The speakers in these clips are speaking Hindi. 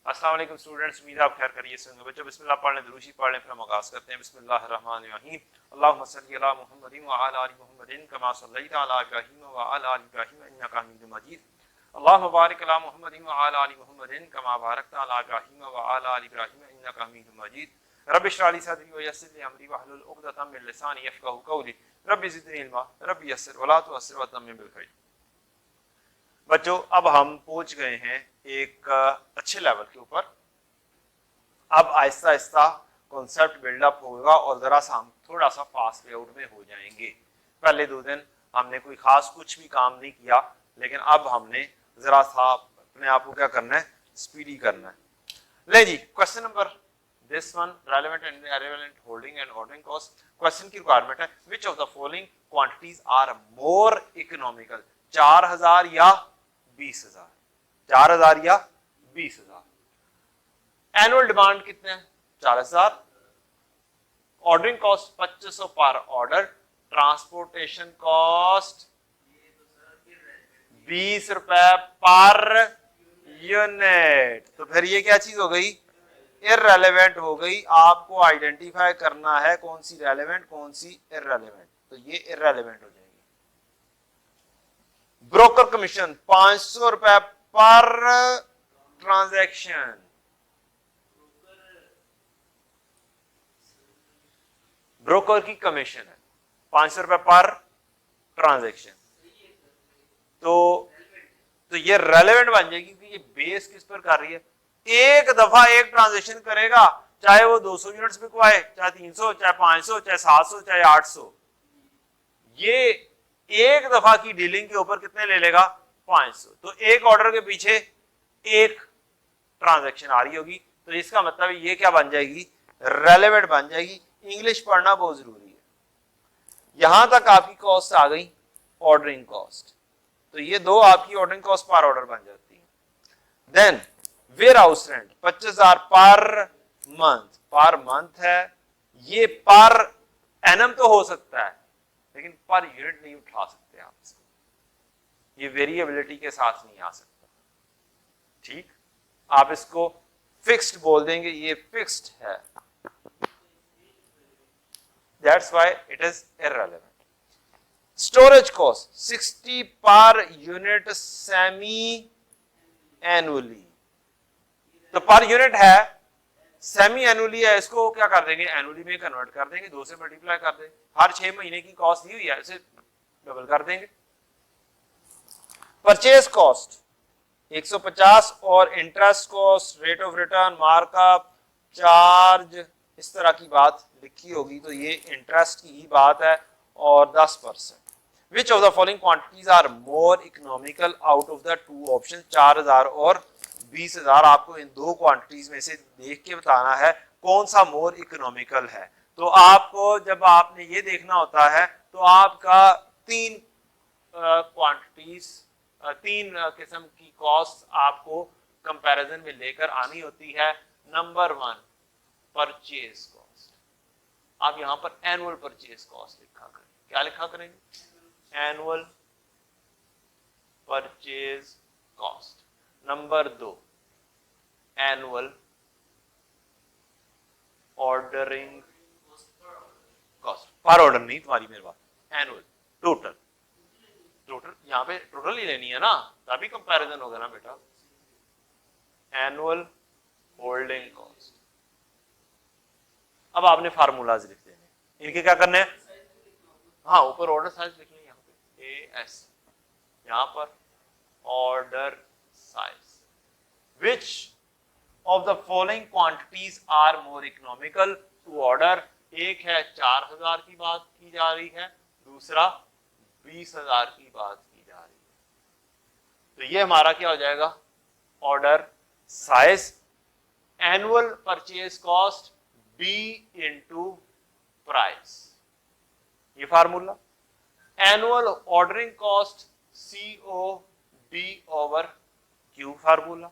अस्सलाम वालेकुम स्टूडेंट्स, उम्मीद है आप खैर करिए से होंगे। बच्चों बिस्मिल्लाह पढ़ लें, दुरूशी पढ़ लें, फिर हम आगाज़ करते हैं। बिस्मिल्लाहिर्रहमानिर्रहीम। अल्लाहुम्मा सल्लि अला मुहम्मदिन व अला आलि मुहम्मदिन कमा सल्लैता अला इब्राहीम व अला आलि इब्राहीम इन्नका हमीदुम मजीद। अल्लाहुम्मा बारिक अला मुहम्मदिन व अला आलि मुहम्मदिन कमा बारकता अला इब्राहीम व अला आलि इब्राहीम इन्नका हमीदुम मजीद। रब्बि इश्रह ली सदरी व यस्सिर ली अमरी वहलुल उक़दतम मिन लिसानी यफ़क़हू क़ौली। रब्बि ज़िदनी इल्मा रब्बि यस्सिर व ला तुअस्सिर वतम्मिम बिल खैर। बच्चों, अब हम पहुंच गए हैं एक अच्छे लेवल के ऊपर। अब आहिस्ता आहिस्ता कॉन्सेप्ट बिल्डअप होगा और जरा सा हम थोड़ा सा फास्ट लेआउट में हो जाएंगे। पहले 2 दिन हमने कोई खास कुछ भी काम नहीं किया, लेकिन अब हमने जरा सा अपने आप को क्या करना है, स्पीडी करना है। ले जी, question number this one, relevant and irrelevant holding and ordering cost. Question की रिक्वायरमेंट है which of the following quantities are more economical, 4000 या 20,000, 4000 या 20,000। एनुअल डिमांड कितने हैं, 40,000। ऑर्डरिंग कॉस्ट 2500 पर ऑर्डर। ट्रांसपोर्टेशन कॉस्ट 20 रुपए पर यूनिट। तो फिर ये क्या चीज हो गई, इररेलेवेंट हो गई। आपको आइडेंटिफाई करना है कौन सी रेलेवेंट कौन सी इररेलेवेंट, तो ये इररेलेवेंट हो जाएगी। ब्रोकर कमीशन 500 रुपए पर ट्रांजैक्शन। ब्रोकर की कमीशन है 500 रुपए पर ट्रांजैक्शन, तो ये रेलेवेंट बन जाएगी कि ये बेस किस पर कर रही है। एक दफा एक ट्रांजैक्शन करेगा, चाहे वो 200 यूनिट्स बिकवाए, चाहे 300, चाहे 500, चाहे 700, चाहे 800, ये एक दफा की डीलिंग के ऊपर कितने ले लेगा, 500। तो एक ऑर्डर के पीछे एक ट्रांजैक्शन आ रही होगी, तो इसका मतलब ये क्या बन जाएगी, रेलेवेंट बन जाएगी। इंग्लिश पढ़ना बहुत जरूरी है। यहां तक आपकी कॉस्ट आ गई ऑर्डरिंग कॉस्ट, तो ये 2 आपकी ऑर्डरिंग कॉस्ट पर ऑर्डर बन जाती है। Then ware house rent 25,000 per month है। ये पर एनम तो हो सकता है, लेकिन पर यूनिट नहीं उठा सकते आप इसको, ये वेरिएबिलिटी के साथ नहीं आ सकता। ठीक, आप इसको फिक्स्ड बोल देंगे, ये फिक्स्ड है, that's why it is irrelevant. Storage cost 60 per unit semi annually, तो पर यूनिट है, सेमी एनुअली है, इसको क्या कर देंगे, एनुअली में कन्वर्ट कर देंगे, 2 से मल्टीप्लाई कर देंगे। हर 6 महीने की कॉस्ट दी हुई है, इसे डबल कर देंगे। परचेज कॉस्ट 150 और interest cost, rate of return, markup, charge, इस तरह की बात लिखी होगी, तो ये इंटरेस्ट की ही बात है, और 10%। Which of the following quantities are more economical out of the 2 option, 4000 और 20,000। आपको इन 2 क्वांटिटीज में से देख के बताना है कौन सा मोर इकोनॉमिकल है। तो आपको जब आपने ये देखना होता है, तो आपका 3 क्वांटिटीज, 3 किस्म की कॉस्ट आपको कंपैरिजन में लेकर आनी होती है। Number 1 purchase cost. आप यहां पर एनुअल परचेज कॉस्ट लिखा करें, क्या लिखा करेंगे, annual purchase cost. Number 2 annual ordering cost, per order नहीं, तुम्हारी मेरी बात, एनुअल टोटल, यहां पे टोटल ही लेनी है ना, तभी कंपैरिजन होगा ना बेटा। Annual holding cost. अब आपने फार्मूलाज लिख देने, इनके क्या करने हैं, हाँ ऊपर ऑर्डर साइज लिख लें, यहाँ पे AS, यहां पर order size. Which of the following quantities are more economical to order. एक है 4000 की बात की जा रही है, दूसरा 20,000 की बात की जा रही है, तो ये हमारा क्या हो जाएगा, order size. Annual purchase cost B into price, ये formula. Annual ordering cost COD over Q formula.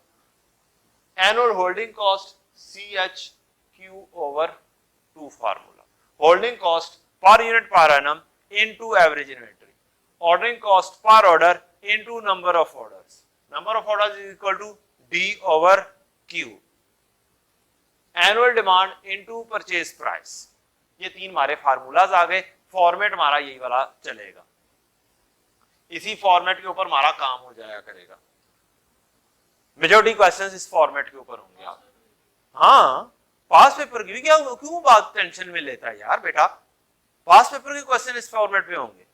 Annual holding cost CHQ over 2 formula. Holding cost per unit per annum into average inventory. Ordering cost per order into number of orders. Number of orders is equal to D over Q। Annual demand into purchase price, ये तीन हमारे फार्मूलाज आ गए। फॉर्मेट हमारा यही वाला चलेगा, इसी फॉर्मेट के ऊपर हमारा काम हो जाया करेगा। मेजॉरिटी क्वेश्चंस इस फॉर्मेट के ऊपर होंगे आप। हाँ, पास पेपर की क्या क्यों बात टेंशन में लेता है यार बेटा, पास पेपर के क्वेश्चन इस फॉर्मेट पे होंगे।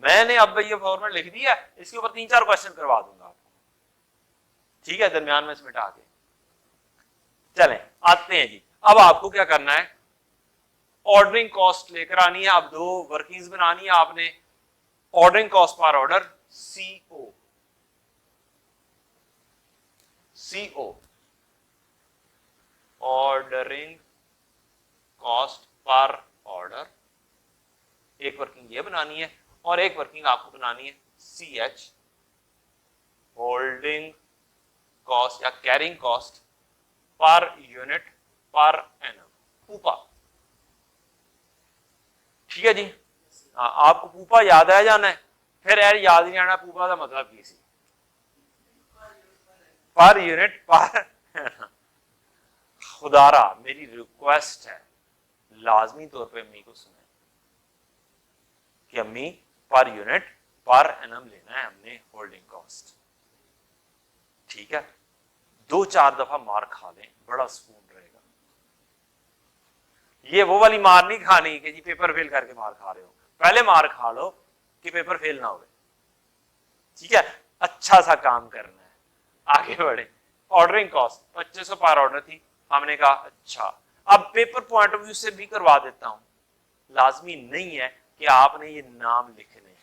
मैंने अब ये फॉर्मेट लिख दिया, इसके ऊपर 3-4 क्वेश्चन करवा दूंगा आपको, ठीक है, दरमियान में इसमें मिटा के। चलें आते हैं जी, अब आपको क्या करना है, ऑर्डरिंग कॉस्ट लेकर आनी है। अब दो वर्किंग्स बनानी है आपने। Ordering cost per order CO, ordering cost per order, एक वर्किंग ये बनानी है और एक वर्किंग आपको बनानी है CH, होल्डिंग कॉस्ट या carrying cost per unit per annum, pupa. ठीक है जी, आपको पूपा याद आ जाना है, फिर यार याद नहीं आना पूपा का मतलब की सी, पर यूनिट पर खुदारा मेरी रिक्वेस्ट है लाजमी तौर पे अम्मी को सुने कि अम्मी पर यूनिट पर एनम लेना है हमने होल्डिंग कॉस्ट, ठीक है। 2-4 दफा मार खा लें, बड़ा सुकून रहेगा। ये वो वाली मार नहीं खानी कि जी पेपर फेल करके मार खा रहे हो, पहले मार खा लो कि पेपर फेल ना हो, ठीक है। अच्छा सा काम करना है, आगे बढ़े। ऑर्डरिंग कॉस्ट 2500 पर ऑर्डर थी, हमने कहा अच्छा अब पेपर पॉइंट ऑफ व्यू से भी करवा देता हूं, लाजमी नहीं है कि आपने ये नाम लिखने हैं,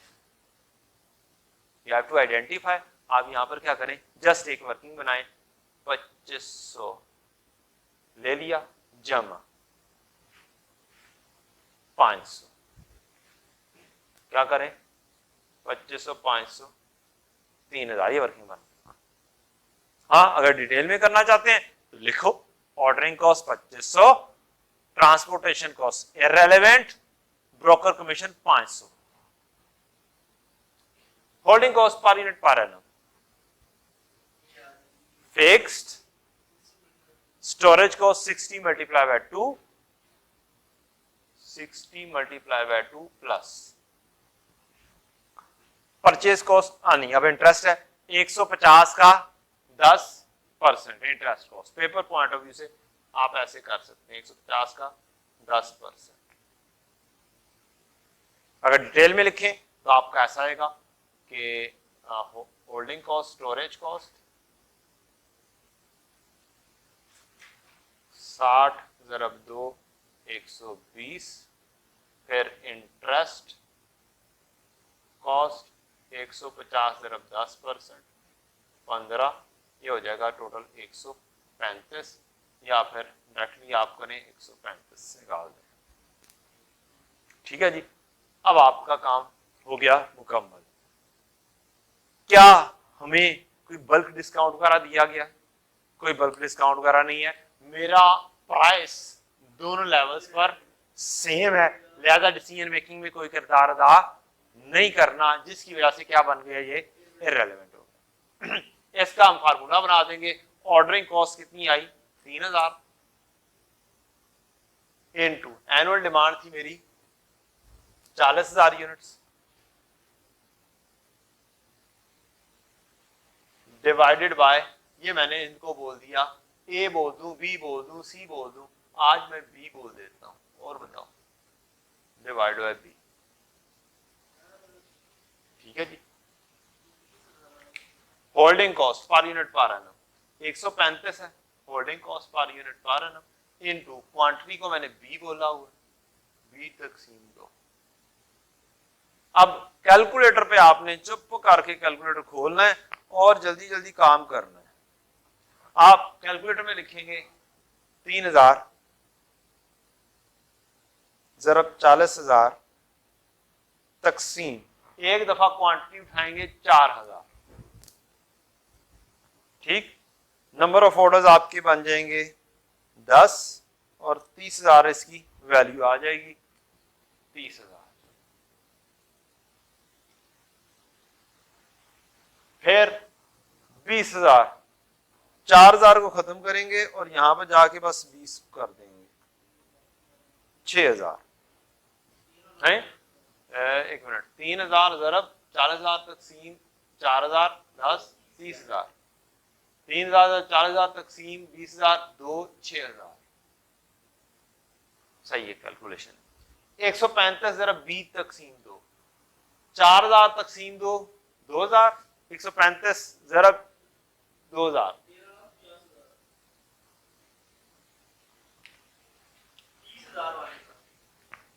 यू हैव टू आइडेंटिफाई। आप यहां पर क्या करें, जस्ट एक वर्किंग बनाएं, 2500 ले लिया जमा 500, क्या करें 2500 500 3000, ये वर्किंग बन। हाँ, अगर डिटेल में करना चाहते हैं तो लिखो ordering cost 2500, transportation cost irrelevant, broker commission 500, holding cost per unit per annum fixed, storage cost 60 multiply by 2, 60 multiply by 2 plus purchase cost आनी, अब इंटरेस्ट है 150 का 10% interest cost, paper point of view से आप ऐसे कर सकते हैं 150 का 10%। अगर डिटेल में लिखें तो आपका ऐसा आएगा कि होल्डिंग कॉस्ट, स्टोरेज कॉस्ट 60 ज़रब 2 120, फिर इंटरेस्ट कॉस्ट 150 ज़रब 10% 15, ये हो जाएगा टोटल 135, या फिर डायरेक्टली आप करें 135 से निकाल दें, ठीक है जी। अब आपका काम हो गया मुकम्मल। क्या हमें कोई बल्क डिस्काउंट वगैरह दिया गया? कोई बल्क डिस्काउंट वगैरह नहीं है, मेरा प्राइस दोनों लेवल्स पर सेम है, लिहाजा डिसीजन मेकिंग में कोई किरदार अदा नहीं करना, जिसकी वजह से क्या बन गया, ये इररेलेवेंट हो गया। इसका हम फार्मूला बना देंगे, ऑर्डरिंग कॉस्ट कितनी आई 3000 इनटू एनुअल डिमांड थी मेरी 40,000 यूनिट्स, डिवाइडेड बाय, ये मैंने इनको बोल दिया, ए बोल दूं, बी बोल दूं, सी बोल दूं, आज मैं बी बोल देता हूं, और बताओ, डिवाइड बाय बी, ठीक है जी। Holding cost per unit per annum 135 है, holding cost per unit per annum into quantity को मैंने बी बोला हुआ, बी तकसीम 2। अब कैलकुलेटर पे आपने चुप करके कैलकुलेटर खोलना है और जल्दी जल्दी काम करना है। आप कैलकुलेटर में लिखेंगे 3000 ज़रब 40,000 तकसीम, एक दफा क्वांटिटी उठाएंगे 4000, ठीक। नंबर ऑफ ऑर्डर्स आपके बन जाएंगे 10 और 30,000 इसकी वैल्यू आ जाएगी 30,000। फिर 20,000 4000 को खत्म करेंगे और यहां पर जाके बस 20 कर देंगे, 6000 है। एक मिनट, 3000 ज़रब 4000 तकसीम 4000 10 30,000, 3000 40,000 तकसीम 20,000 2 6000, सही है कैलकुलेशन। 135 ज़रब 20 तकसीम 2, 4000 तकसीम 2 2000, 135 ज़रब 2000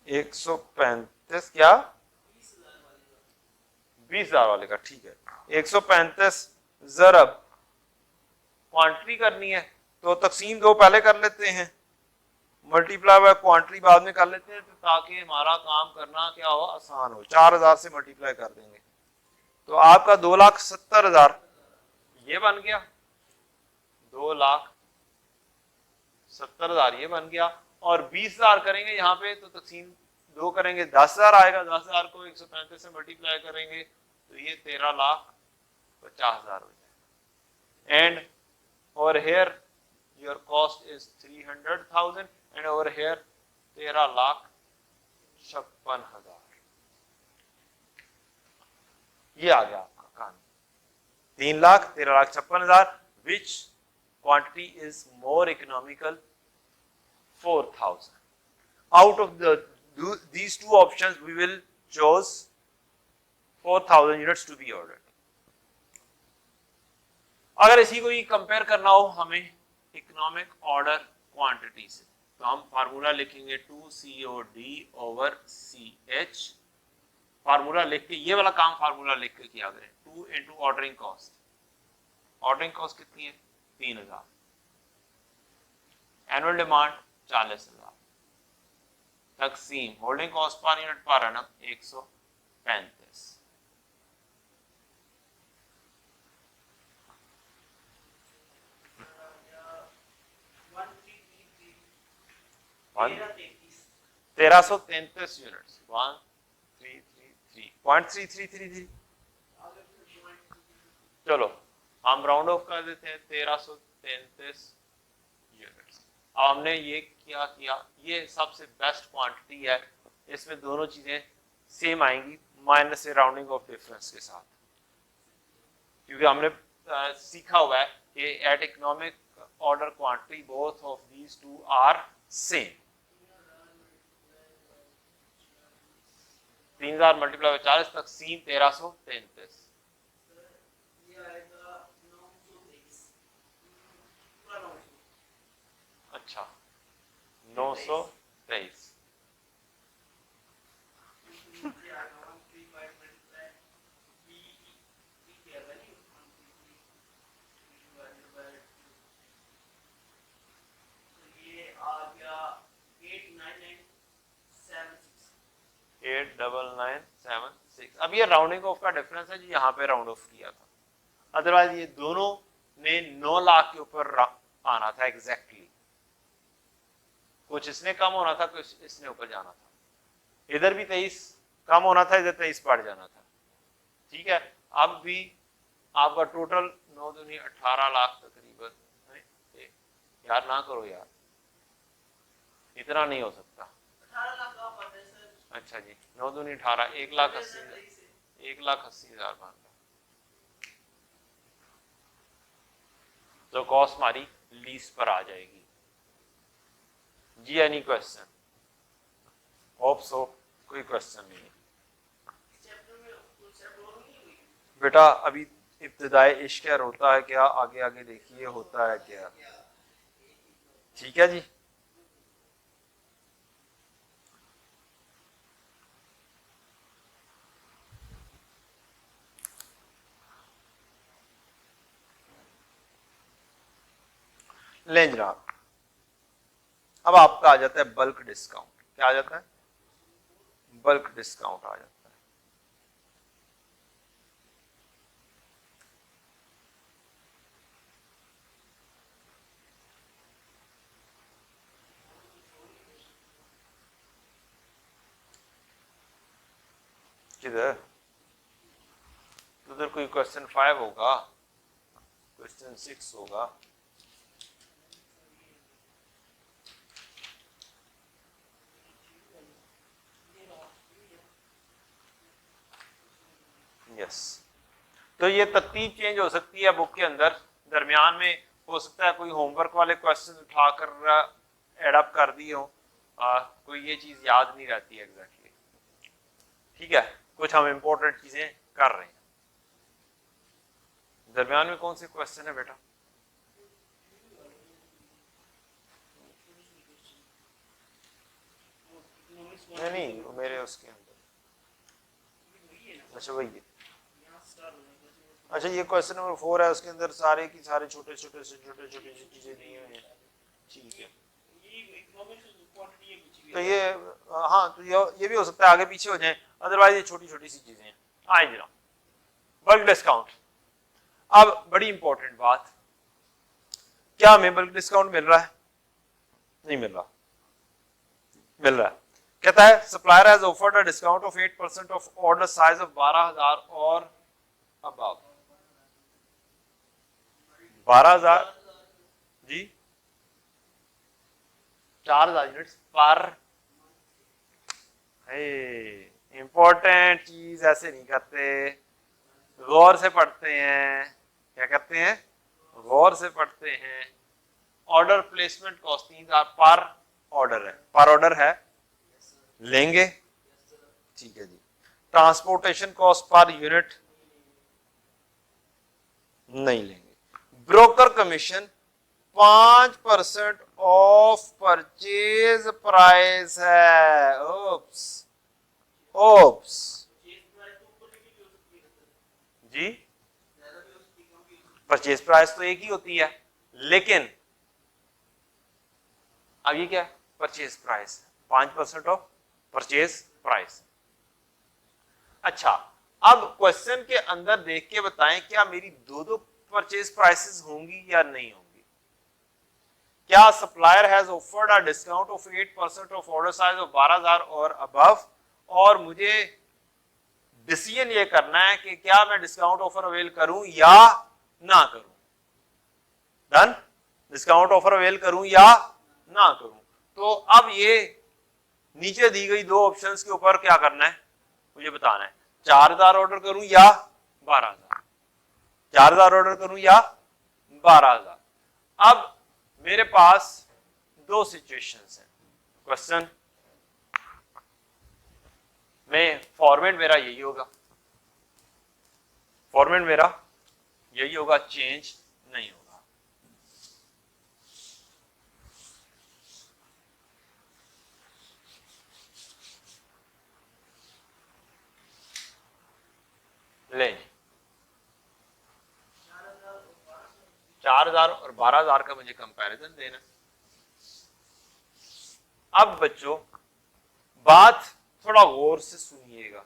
135 क्या 20,000 वाले का, ठीक है। 135 ज़रब क्वांटिटी करनी है तो तकसीम 2 पहले कर लेते हैं, मल्टीप्लाई बाय क्वांटिटी बाद में कर लेते हैं, तो ताकि हमारा काम करना क्या हो, आसान हो। 4000 से मल्टीप्लाई कर देंगे तो आपका 2,70,000 ये बन गया, 2,70,000 ये बन गया। और 20,000 करेंगे यहाँ पे तो तकसीम 2 करेंगे 10,000 आएगा, 10,000 को 135 से मल्टीप्लाई करेंगे तो ये 13,50,000 हो जाए। And over here your cost is 300,000 and over here 13,56,000। ये आ गया आपका कहानी, 3,13,56,000। विच quantity is more economical, 4,000. Out of these two options, we will choose 4,000 units to be ordered. अगर इसी को ही कंपेयर करना हो हमें इकोनॉमिक ऑर्डर क्वांटिटी से, तो हम फार्मूला लिखेंगे 2COD ओवर CH। फार्मूला लिख के, ये वाला काम फार्मूला लिख के किया करें, 2 into ordering cost. Ordering cost कितनी है 3,000, एनुअल डिमांड 40,000, तकसीम होल्डिंग कॉस्ट पर यूनिट पर annum 135। तेरह सौ 33 यूनिट्स, 1333.3333। चलो हम राउंड ऑफ कर देते हैं, 1333 यूनिट्स। अब हमने ये क्या किया, ये सबसे बेस्ट क्वांटिटी है, इसमें दोनों चीजें सेम आएंगी माइनस से राउंडिंग ऑफ डिफरेंस के साथ, क्योंकि हमने सीखा हुआ है कि at economic order quantity both of these two are same. 3,000 multiply 40 तकसीम 1333, अच्छा 923। अब ये राउंडिंग ऑफ का डिफरेंस है जी, यहाँ पे राउंड ऑफ किया था, अदरवाइज ये दोनों ने 9 लाख के ऊपर आना था एग्जैक्टली। कुछ इसने कम होना था, कुछ इसने ऊपर जाना था, इधर भी 23 कम होना था, इधर 23 बढ़ जाना था, ठीक है। अब भी आपका टोटल 9 दूनी 18 लाख तकरीबन, यार ना करो यार, इतना नहीं हो सकता। 18 लाख का पता है सर। अच्छा जी, 9 दूनी 18, 1,80,000 बन रहा। तो कॉस्ट हमारी लीज पर आ जाएगी जी। Any question? होप सो कोई क्वेश्चन नहीं है बेटा, अभी इब्तिदाई इश्क होता है क्या, आगे आगे देखिए होता है क्या, ठीक है जी। लें जनाब, अब आपका आ जाता है बल्क डिस्काउंट। क्या आ जाता है? बल्क डिस्काउंट आ जाता है। किधर? उधर कोई क्वेश्चन 5 होगा, क्वेश्चन 6 होगा, यस। तो ये तरतीब चेंज हो सकती है बुक के अंदर, दरमियान में हो सकता है कोई होमवर्क वाले क्वेश्चन उठाकर एड अप कर दिए हो, कोई ये चीज याद नहीं रहती एग्जैक्टली। ठीक है, कुछ हम इंपॉर्टेंट चीजें कर रहे हैं। दरमियान में कौन से क्वेश्चन है बेटा? नहीं वो मेरे उसके अंदर, अच्छा वही है। अच्छा ये क्वेश्चन नंबर 4 है, उसके अंदर सारे की सारे छोटे छोटे सी चीजें दी हुई हैं। ठीक है, तो ये हाँ, तो ये भी हो सकता है आगे पीछे हो जाए, अदरवाइज ये छोटी छोटी सी चीजें हैं। आए जरा बल्क डिस्काउंट। अब बड़ी इंपॉर्टेंट बात, क्या हमें बल्क डिस्काउंट मिल रहा है? नहीं मिल रहा। मिल रहा है, कहता है supplier has offered a discount of 8% of order size of 12,000 और अबव। 12,000 जी, 4,000 यूनिट्स पर। इंपॉर्टेंट चीज ऐसे नहीं करते, गौर से पढ़ते हैं। क्या करते हैं? गौर से पढ़ते हैं। ऑर्डर प्लेसमेंट कॉस्ट 3,000 पर ऑर्डर है, पर ऑर्डर है, लेंगे? ठीक है जी। ट्रांसपोर्टेशन कॉस्ट पर यूनिट नहीं लेंगे। Broker commission 5% of purchase price है। ओप्स ओप्स जी, परचेज प्राइस तो एक ही होती है, लेकिन अब ये क्या है? Purchase price 5% of purchase price. अच्छा, अब क्वेश्चन के अंदर देख के बताएं क्या मेरी दो परचेज प्राइसेस होंगी या नहीं होंगी? क्या supplier has offered a discount of 8% of order size of 12,000 और अबव, और मुझे डिसीजन ये करना है कि क्या मैं डिस्काउंट ऑफर अवेल करूं या ना करूं। डन? डिस्काउंट ऑफर अवेल करूं या ना करूं। तो अब ये नीचे दी गई दो ऑप्शंस के ऊपर क्या करना है मुझे बताना है। 4,000 ऑर्डर करूं या 12,000, 4,000 ऑर्डर करूं या 12,000। अब मेरे पास दो सिचुएशंस हैं। क्वेश्चन में फॉर्मेट मेरा यही होगा, फॉर्मेट मेरा यही होगा, चेंज नहीं होगा। ले 4,000 और 12,000 का मुझे कंपैरिजन देना। अब बच्चों बात थोड़ा गौर से सुनिएगा,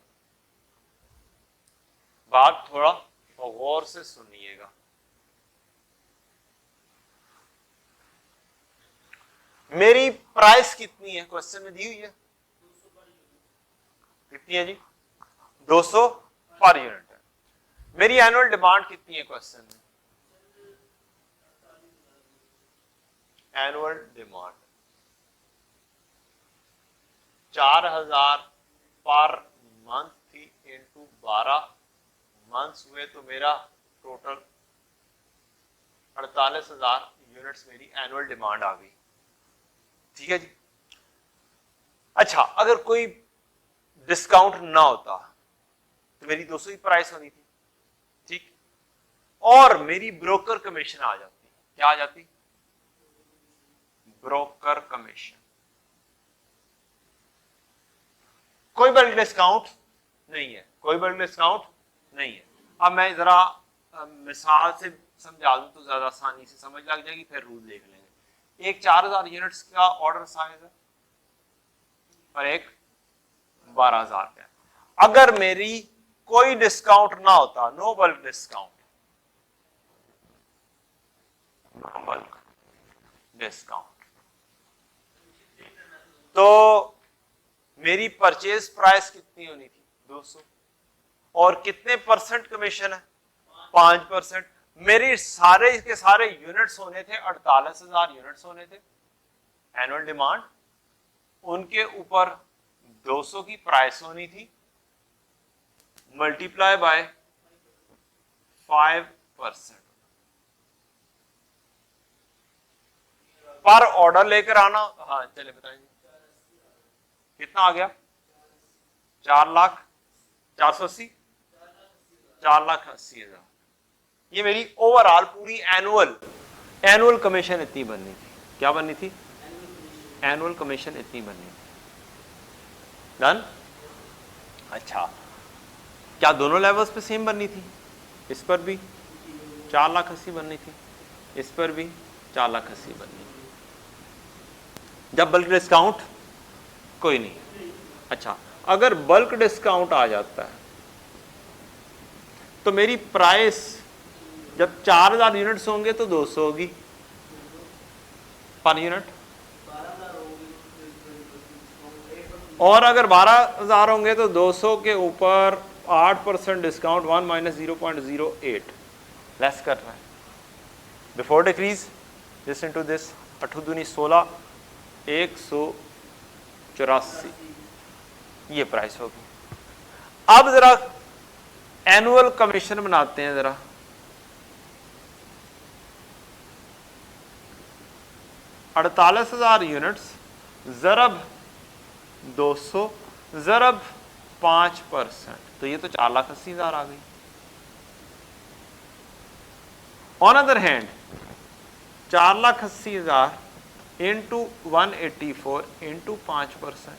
बात थोड़ा गौर से सुनिएगा। मेरी प्राइस कितनी है? क्वेश्चन में दी हुई है कितनी है जी? 200 पर यूनिट है। मेरी एनुअल डिमांड कितनी है? क्वेश्चन में एनुअल डिमांड 4,000 पर मंथ थी, इंटू 12 मंथ्स हुए, तो मेरा टोटल 48,000 यूनिट्स मेरी एनुअल डिमांड आ गई। ठीक है जी। अच्छा, अगर कोई डिस्काउंट ना होता तो मेरी 200 ही प्राइस होनी थी, ठीक, और मेरी ब्रोकर कमीशन आ जाती। क्या आ जाती? Broker commission. कोई बल्क डिस्काउंट नहीं है, कोई बल्क डिस्काउंट नहीं है। अब मैं जरा मिसाल से समझा दूं तो ज्यादा आसानी से समझ लग जाएगी, फिर रूल देख लेंगे। एक 4,000 यूनिट्स का ऑर्डर साइज है और एक 12,000 का। अगर मेरी कोई डिस्काउंट ना होता, no bulk discount, no bulk discount, तो मेरी परचेज प्राइस कितनी होनी थी? 200। और कितने परसेंट कमीशन है? 5%। मेरी सारे के सारे यूनिट्स होने थे 48,000 यूनिट्स होने थे एनुअल डिमांड, उनके ऊपर 200 की प्राइस होनी थी, मल्टीप्लाई बाय 5%। पर ऑर्डर लेकर आना, हाँ चले बताइए कितना आ गया? 4,480, 4,80,000। ये मेरी ओवरऑल पूरी एनुअल कमीशन इतनी बननी थी। क्या बननी थी? एनुअल कमीशन इतनी बननी थी। डन। अच्छा, क्या दोनों लेवल्स पे सेम बननी थी? इस पर भी 4,80,000 बननी थी, इस पर भी 4,80,000 बननी थी। जब बल्क डिस्काउंट कोई नहीं। अच्छा, अगर बल्क डिस्काउंट आ जाता है तो मेरी प्राइस जब 4,000 यूनिट्स होंगे तो 200 होगी पर यूनिट, और अगर 12,000 होंगे तो 200 के ऊपर 8% डिस्काउंट 1 माइनस 0.08 लेस कर रहा है। Before decrease this into this 8 दूनी 16, 184 ये प्राइस होगी। अब जरा एनुअल कमीशन बनाते हैं जरा। अड़तालीस 4,000 यूनिट्स जरब 200 जरब 5%, तो ये तो 4,80,000 आ गई। On other hand 4,80,000 into 184 into 5%,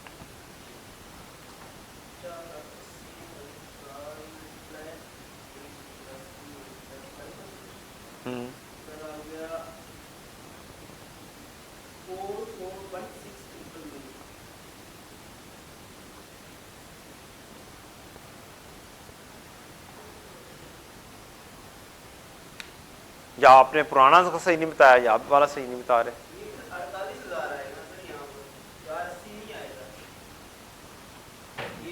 या आपने पुराना तो सही नहीं बताया या आप वाला सही नहीं बता रहे? 48,000 आएगा सर यहाँ पर, 480 नहीं आएगा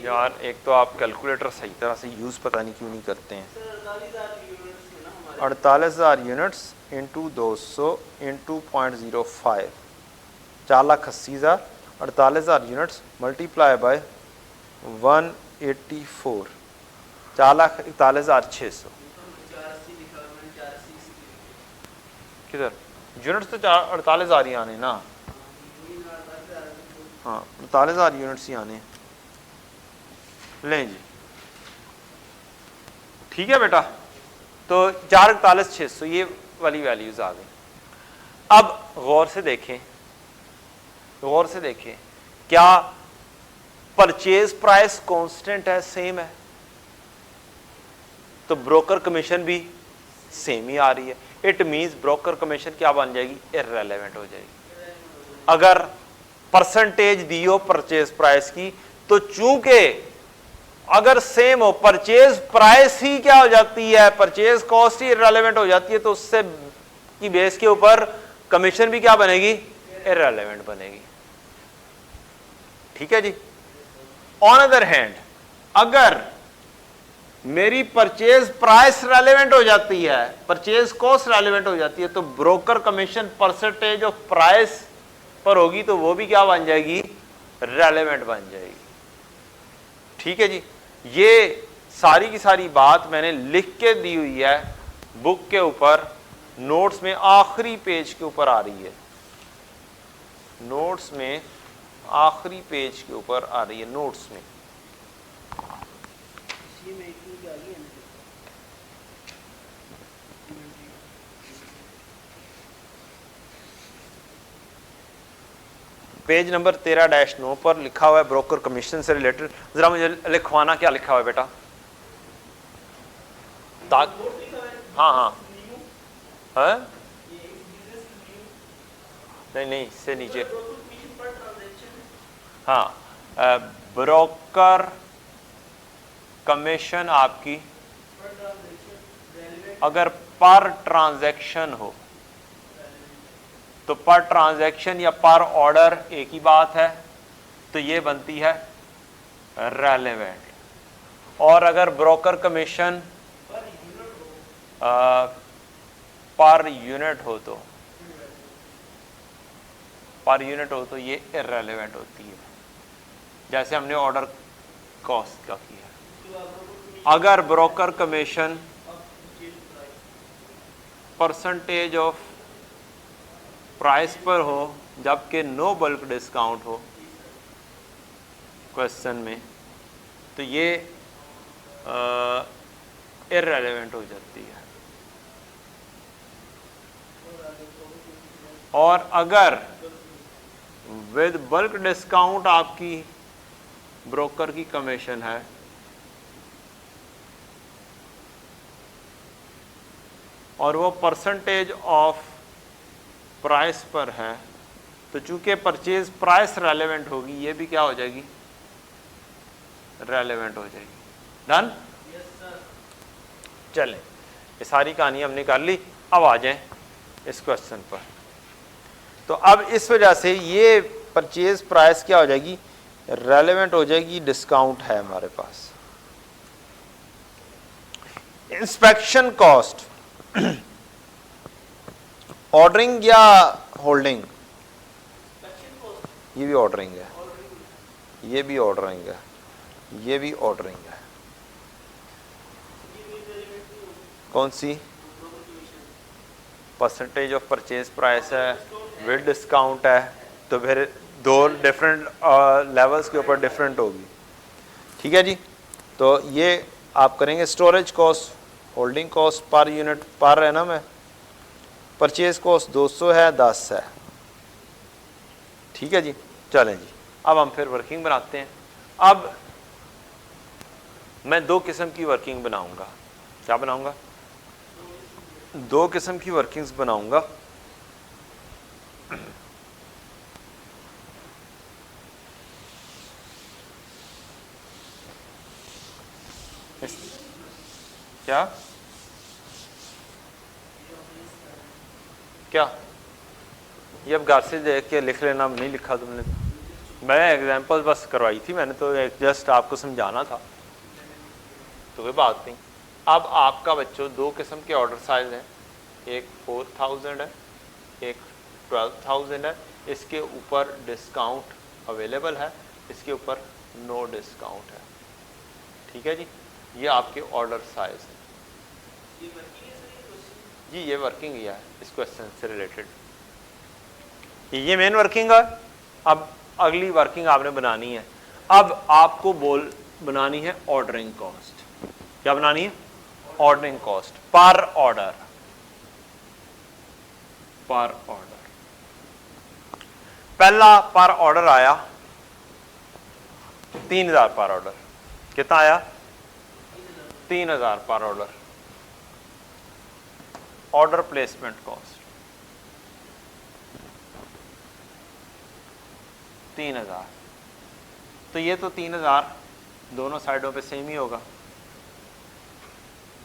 यार एक तो आप कैलकुलेटर सही तरह से यूज़ पता नहीं क्यों नहीं करते हैं। सर 48,000 यूनिट्स है ना हमारे। 48,000 units into 200 into 0.05, 4,80,000। 48,000 units multiply by 184, 4,41,600। किधर यूनिट्स तो 48,000 ही आने ना। हाँ 48,000 यूनिट्स ही आने। लें जी, ठीक है बेटा, तो 4,41,600 ये वाली वैल्यूज आ गई। अब गौर से देखें, गौर से देखें, क्या परचेज प्राइस कांस्टेंट है, सेम है, तो ब्रोकर कमीशन भी सेम ही आ रही है। इट मींस ब्रोकर कमीशन क्या बन जाएगी? इररेलेवेंट हो जाएगी। अगर परसेंटेज दी हो परचेज प्राइस की, तो चूंकि अगर सेम हो, परचेज प्राइस ही क्या हो जाती है, परचेज कॉस्ट ही इररेलेवेंट हो जाती है, तो उससे की बेस के ऊपर कमीशन भी क्या बनेगी? इररेलेवेंट बनेगी। ठीक है जी। ऑन अदर हैंड अगर मेरी परचेज प्राइस रेलेवेंट हो जाती है, परचेज कॉस्ट रेलेवेंट हो जाती है, तो broker commission percentage of price पर होगी, तो वो भी क्या बन जाएगी? रेलेवेंट बन जाएगी। ठीक है जी। ये सारी की सारी बात मैंने लिख के दी हुई है बुक के ऊपर, नोट्स में आखिरी पेज के ऊपर आ रही है, नोट्स में आखिरी पेज के ऊपर आ रही है, नोट्स में। पेज नंबर 13-9 पर लिखा हुआ है ब्रोकर कमीशन से रिलेटेड। जरा मुझे लिखवाना क्या लिखा हुआ है बेटा? हाँ हाँ है? नहीं इससे नीचे, हाँ ब्रोकर कमीशन आपकी अगर पर ट्रांजैक्शन हो तो पर ट्रांजैक्शन या पर ऑर्डर एक ही बात है, तो ये बनती है रेलेवेंट। और अगर ब्रोकर कमीशन पर यूनिट हो तो ये इररेलेवेंट होती है, जैसे हमने ऑर्डर कॉस्ट का किया। अगर broker commission percentage of price पर हो जबकि नो बल्क डिस्काउंट हो क्वेश्चन में, तो ये इररेलेवेंट हो जाती है। और अगर विद बल्क डिस्काउंट आपकी ब्रोकर की कमीशन है और वो परसेंटेज ऑफ प्राइस पर है, तो चूंकि परचेज प्राइस रेलेवेंट होगी, ये भी क्या हो जाएगी, रेलेवेंट हो जाएगी। डन। चलें, ये सारी कहानी हमने कर ली। अब आ जाएं इस क्वेश्चन पर। तो अब इस वजह से ये परचेज प्राइस क्या हो जाएगी, रेलेवेंट हो जाएगी, डिस्काउंट है हमारे पास। इंस्पेक्शन कॉस्ट ऑर्डरिंग या होल्डिंग, ये भी ऑर्डरिंग है, ये भी ऑर्डरिंग है, ये भी ऑर्डरिंग है। कौन सी, परसेंटेज ऑफ परचेज प्राइस है, विद डिस्काउंट है, तो फिर दो डिफरेंट लेवल्स के ऊपर डिफरेंट होगी। ठीक है जी। तो ये आप करेंगे storage cost, holding cost per unit per annum है, परचेज कॉस्ट 200 है, 10 है। ठीक है जी। चलें जी, अब हम फिर वर्किंग बनाते हैं। अब मैं दो किस्म की वर्किंग बनाऊंगा। क्या बनाऊंगा, दो किस्म की वर्किंग्स बनाऊंगा। क्या क्या ये अब घर से देख के लिख लेना, नहीं लिखा तुमने, मैं एग्जांपल बस करवाई थी मैंने, तो जस्ट आपको समझाना था, तो कोई बात नहीं। अब आपका बच्चों दो किस्म के ऑर्डर साइज हैं, एक 4000 है, एक 12000 है। इसके ऊपर डिस्काउंट अवेलेबल है, इसके ऊपर नो डिस्काउंट है। ठीक है जी, ये आपके ऑर्डर साइज है जी। ये वर्किंग ही है इस क्वेश्चन से रिलेटेड, ये मेन वर्किंग है। अब अगली वर्किंग आपने बनानी है। अब आपको बनानी है ऑर्डरिंग कॉस्ट। क्या बनानी है, ऑर्डरिंग कॉस्ट पर ऑर्डर, पर ऑर्डर। पहला पर ऑर्डर आया 3000 पर ऑर्डर। कितना आया, 3000 पर ऑर्डर। Order placement cost 3000। तो ये तो 3000 दोनों साइडों पे सेम ही होगा,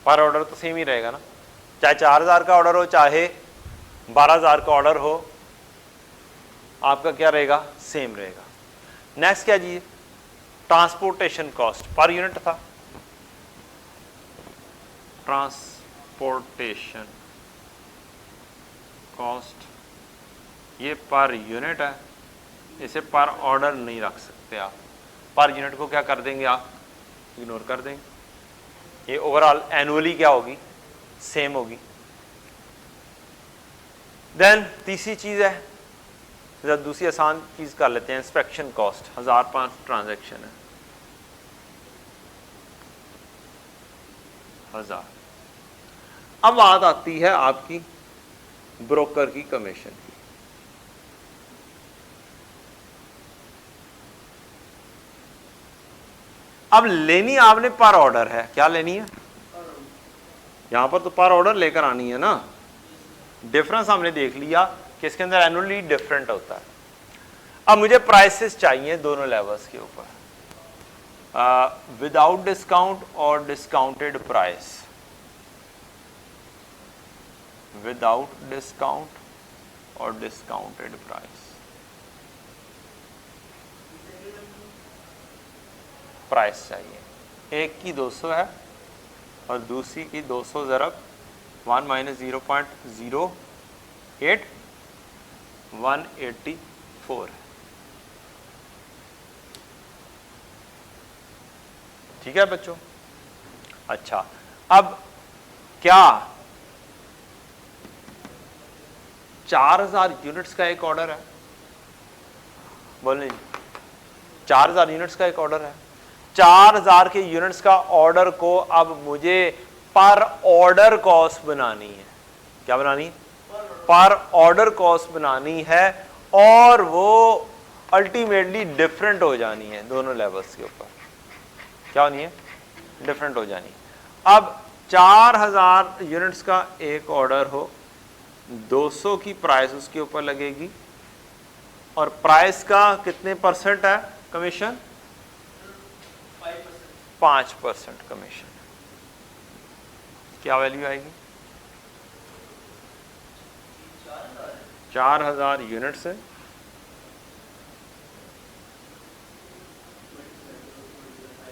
पर ऑर्डर तो सेम ही रहेगा ना, चाहे 4000 का ऑर्डर हो चाहे 12000 का ऑर्डर हो, आपका क्या रहेगा, सेम रहेगा। नेक्स्ट क्या जी, ट्रांसपोर्टेशन कॉस्ट पर यूनिट था, ट्रांसपोर्टेशन कॉस्ट ये पर यूनिट है, इसे पर ऑर्डर नहीं रख सकते आप, पर यूनिट को क्या कर देंगे आप, इग्नोर कर देंगे। ये ओवरऑल एनुअली क्या होगी, सेम होगी। देन तीसरी चीज है, जब दूसरी आसान चीज कर लेते हैं, इंस्पेक्शन कॉस्ट 1000 पर ट्रांजैक्शन है, 1000। अब बात आती है आपकी ब्रोकर की कमीशन की। अब लेनी आपने पर ऑर्डर है, क्या लेनी है, यहां पर तो पर ऑर्डर लेकर आनी है ना। डिफरेंस हमने देख लिया कि इसके अंदर एनुअली डिफरेंट होता है। अब मुझे प्राइसेस चाहिए दोनों लेवल्स के ऊपर, विदाउट डिस्काउंट और डिस्काउंटेड प्राइस, विदाउट डिस्काउंट और डिस्काउंटेड प्राइस। प्राइस चाहिए, एक की 200 है और दूसरी की 200 ज़रब 1 माइनस 0.08 184 है। ठीक है बच्चों। अच्छा, अब क्या 4000 यूनिट्स का एक ऑर्डर है, बोलने 4000 यूनिट्स का एक ऑर्डर है। 4000 के यूनिट्स का ऑर्डर को अब मुझे पर ऑर्डर कॉस्ट बनानी है। क्या बनानी? पर ऑर्डर कॉस्ट बनानी है, और वो अल्टीमेटली डिफरेंट हो जानी है दोनों लेवल्स के ऊपर। क्या होनी है? डिफरेंट हो जानी है। अब 4000 यूनिट्स का एक ऑर्डर हो, 200 की प्राइस उसके ऊपर लगेगी, और प्राइस का कितने परसेंट है कमीशन? 5% कमीशन। क्या वैल्यू आएगी? 4000 यूनिट्स है,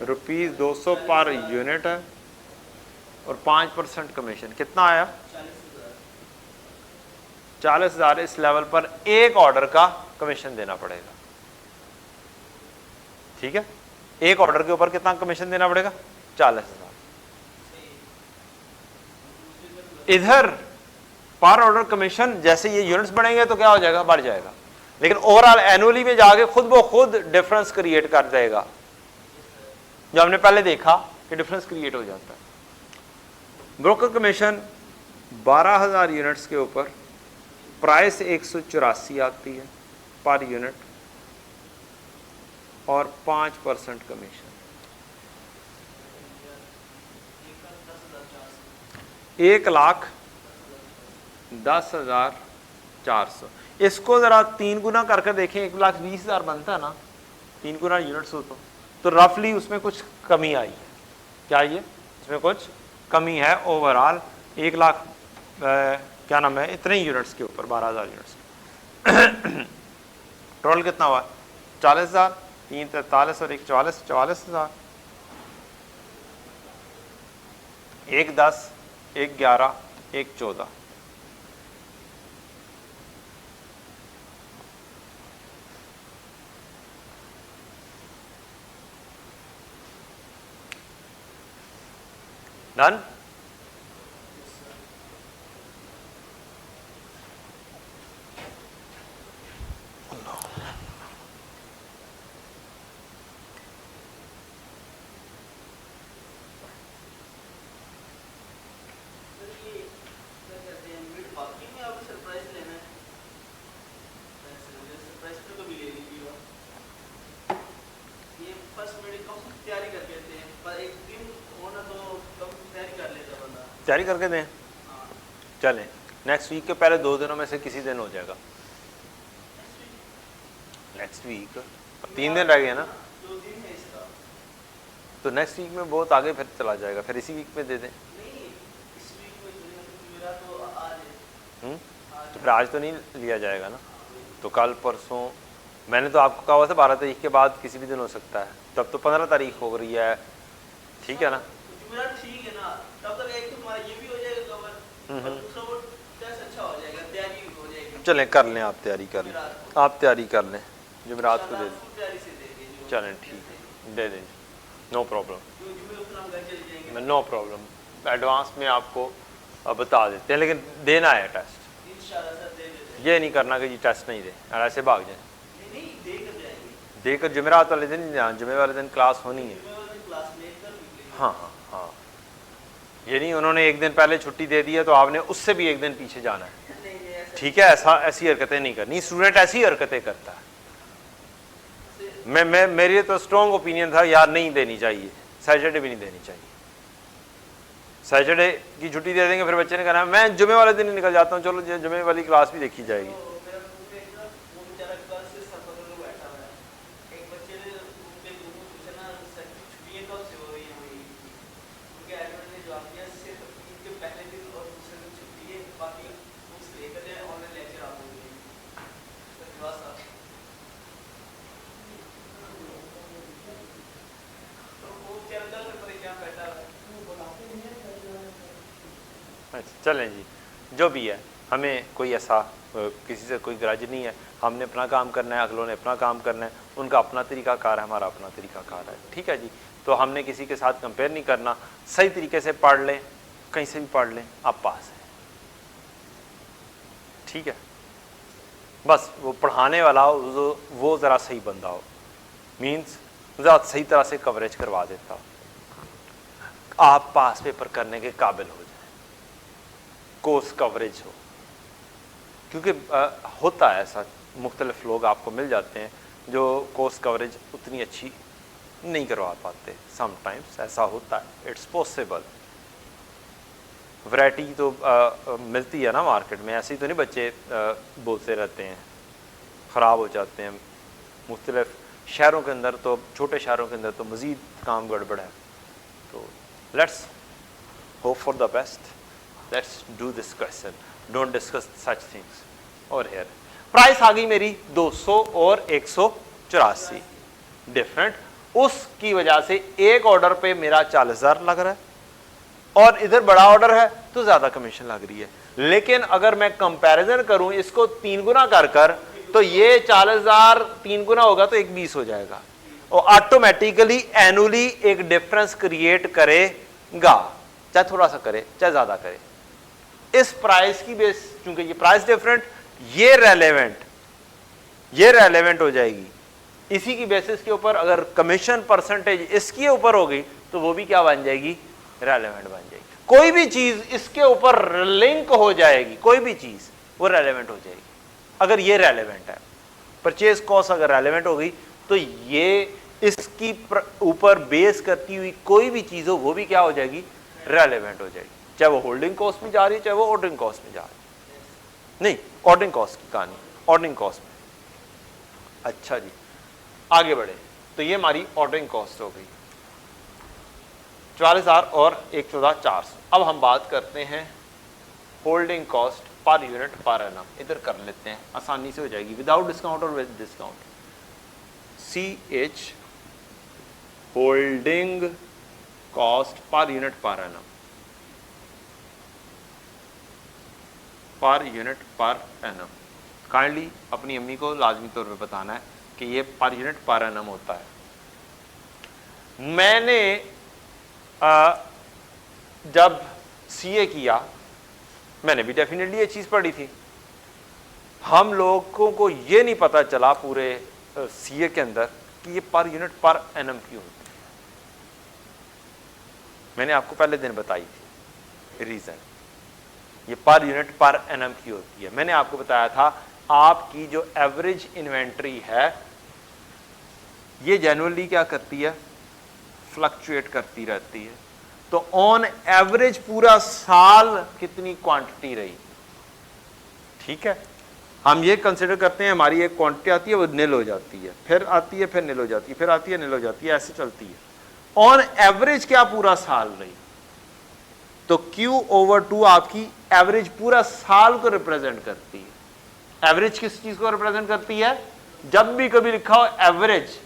₹200 पर यूनिट है, और 5% कमीशन। कितना आया? 40,000। इस लेवल पर एक ऑर्डर का कमीशन देना पड़ेगा। ठीक है, एक ऑर्डर के ऊपर कितना कमीशन देना पड़ेगा? 40,000। इधर पर ऑर्डर कमीशन जैसे ये यूनिट्स बढ़ेंगे तो क्या हो जाएगा? बढ़ जाएगा, लेकिन ओवरऑल एनुअली में जाके खुद ब खुद डिफरेंस क्रिएट कर देगा, जो हमने पहले देखा कि डिफरेंस क्रिएट हो जाता है। ब्रोकर कमीशन 12,000 यूनिट्स के ऊपर प्राइस 184 आती है पर यूनिट, और 5% कमीशन। 1,10,400। इसको जरा 3 गुना करके देखें, 1,20,000 बनता है ना, 3 गुना यूनिट्स हो तो रफली उसमें कुछ कमी आई है। क्या ये? इसमें कुछ कमी है। ओवरऑल 1 लाख क्या नाम है इतने यूनिट्स के ऊपर 12,000 यूनिट्स टोटल कितना हुआ? 40,000, 3 43 और 1 44, 44,000। 1 10, 1 11, 1 14। डन? तैयारी करके दें। चलें, नेक्स्ट वीक के पहले 2 दिनों में से किसी दिन हो जाएगा। नेक्स्ट वीक 3 दिन रह गए ना, तो नेक्स्ट वीक में बहुत आगे फिर चला जाएगा, फिर इसी वीक में दे दें। तो फिर आज तो नहीं लिया जाएगा ना, तो कल परसों। मैंने तो आपको कहा हुआ था 12 तारीख के बाद किसी भी दिन हो सकता है, तब तो 15 तारीख हो रही है। ठीक है ना? ठीक है ना, तब तक एक तुम्हारा ये भी हो जाएगा कवर, और दूसरा वो टेस्ट अच्छा हो जाएगा, तैयारी हो जाएगी। चलें कर लें, आप तैयारी कर लें, आप तैयारी कर लें, जुमेरात को दे दें। चलें ठीक है, दे दें, no problem, no problem. Advance में आपको बता देते हैं, लेकिन देना है टेस्ट। ये नहीं करना कि जी टेस्ट नहीं दे और ऐसे भाग जाए। देकर जुमेरात वाले दिन, जुमे वाले दिन क्लास होनी है। हाँ हाँ हाँ, ये नहीं उन्होंने एक दिन पहले छुट्टी दे दी है तो आपने उससे भी एक दिन पीछे जाना है। ठीक है, ऐसी हरकतें नहीं करनी। स्टूडेंट ऐसी हरकतें करता है। मेरी तो स्ट्रॉन्ग ओपिनियन था यार, नहीं देनी चाहिए, सैटरडे भी नहीं देनी चाहिए। सैटरडे की छुट्टी दे देंगे, फिर बच्चे ने कहना मैं जुमे वाले दिन ही निकल जाता हूँ, चलो जुमे वाली क्लास भी देखी जाएगी। चलें जी, जो भी है, हमें कोई ऐसा किसी से कोई ग्रज नहीं है। हमने अपना काम करना है, अगलों ने अपना काम करना है, उनका अपना तरीकाकार है, हमारा अपना तरीकाकार है। ठीक है जी, तो हमने किसी के साथ कंपेयर नहीं करना। सही तरीके से पढ़ लें, कहीं से भी पढ़ लें, आप पास हैं। ठीक है। बस वो पढ़ाने वाला हो, वो ज़रा सही बंदा हो, मीन्स ज़रा सही तरह से कवरेज करवा देता हो, आप पास पेपर करने के काबिल हो जाए, कोर्स कवरेज हो। क्योंकि होता है ऐसा, मुख्तलिफ लोग आपको मिल जाते हैं जो कोर्स कवरेज उतनी अच्छी नहीं करवा पाते, समटाइम्स ऐसा होता है, इट्स पॉसिबल। वैरायटी तो मिलती है ना मार्केट में, ऐसे ही तो नहीं बच्चे बोलते रहते हैं, ख़राब हो जाते हैं। मुख्तलिफ शहरों के अंदर तो, छोटे शहरों के अंदर तो मज़ीद काम गड़बड़ है। तो let's hope for the best, let's do this question, don't discuss such things. और हेयर प्राइस आ गई मेरी 200 और 184 डिफरेंट, उसकी वजह से एक ऑर्डर पे मेरा 40,000 लग रहा है और इधर बड़ा ऑर्डर है तो ज्यादा कमीशन लग रही है। लेकिन अगर मैं कंपैरिजन करूं इसको 3 गुना कर कर, तो ये 40,000 3 गुना होगा तो 120 हो जाएगा और ऑटोमेटिकली एनुअली एक डिफरेंस क्रिएट करेगा, चाहे थोड़ा सा करे चाहे ज्यादा करे। इस प्राइस की बेस, चूंकि ये प्राइस डिफरेंट, ये रेलेवेंट हो जाएगी। इसी की बेसिस के ऊपर अगर कमीशन परसेंटेज इसके ऊपर हो गई तो वो भी क्या बन जाएगी, रेलेवेंट बन जाएगी। कोई भी चीज इसके ऊपर लिंक हो जाएगी, कोई भी चीज वो रेलेवेंट हो जाएगी अगर ये रेलेवेंट है। परचेज कॉस्ट अगर रेलेवेंट हो गई तो ये इसकी ऊपर बेस करती हुई कोई भी चीज हो वो भी क्या हो जाएगी, रेलेवेंट हो जाएगी, चाहे वो होल्डिंग कॉस्ट में जा रही है चाहे वो ऑर्डरिंग कॉस्ट में जा रही है। नहीं, ऑर्डरिंग कॉस्ट की कहानी, ऑर्डरिंग कॉस्ट में। अच्छा जी, आगे बढ़े तो ये हमारी ऑर्डरिंग कॉस्ट हो गई 44,000 और 114,400। अब हम बात करते हैं holding cost per unit per annum. इधर कर लेते हैं, आसानी से हो जाएगी, विदाउट डिस्काउंट और with discount. CH holding cost per unit per annum, पर यूनिट पर एनम। काइंडली अपनी अम्मी को लाजमी तौर पे बताना है कि ये पर यूनिट पर एनम होता है। मैंने जब CA किया मैंने भी डेफिनेटली ये चीज पढ़ी थी। हम लोगों को ये नहीं पता चला पूरे CA के अंदर कि ये पर यूनिट पर एनम की होती है। मैंने आपको पहले दिन बताई थी रीजन, ये पर यूनिट पर एनम की होती है। मैंने आपको बताया था आपकी जो एवरेज इन्वेंट्री है ये जनरली क्या करती है, फ्लक्चुएट करती रहती है। तो ऑन एवरेज पूरा साल कितनी क्वांटिटी रही, ठीक है, हम ये कंसिडर करते हैं हमारी एक क्वांटिटी आती है वो निल हो जाती है, फिर आती है फिर निल हो जाती है, फिर आती है निल हो जाती है, ऐसे चलती है। ऑन एवरेज क्या पूरा साल रही, तो Q/2 आपकी एवरेज पूरा साल को रिप्रेजेंट करती है। एवरेज किस चीज को रिप्रेजेंट करती है, जब भी कभी लिखा हो एवरेज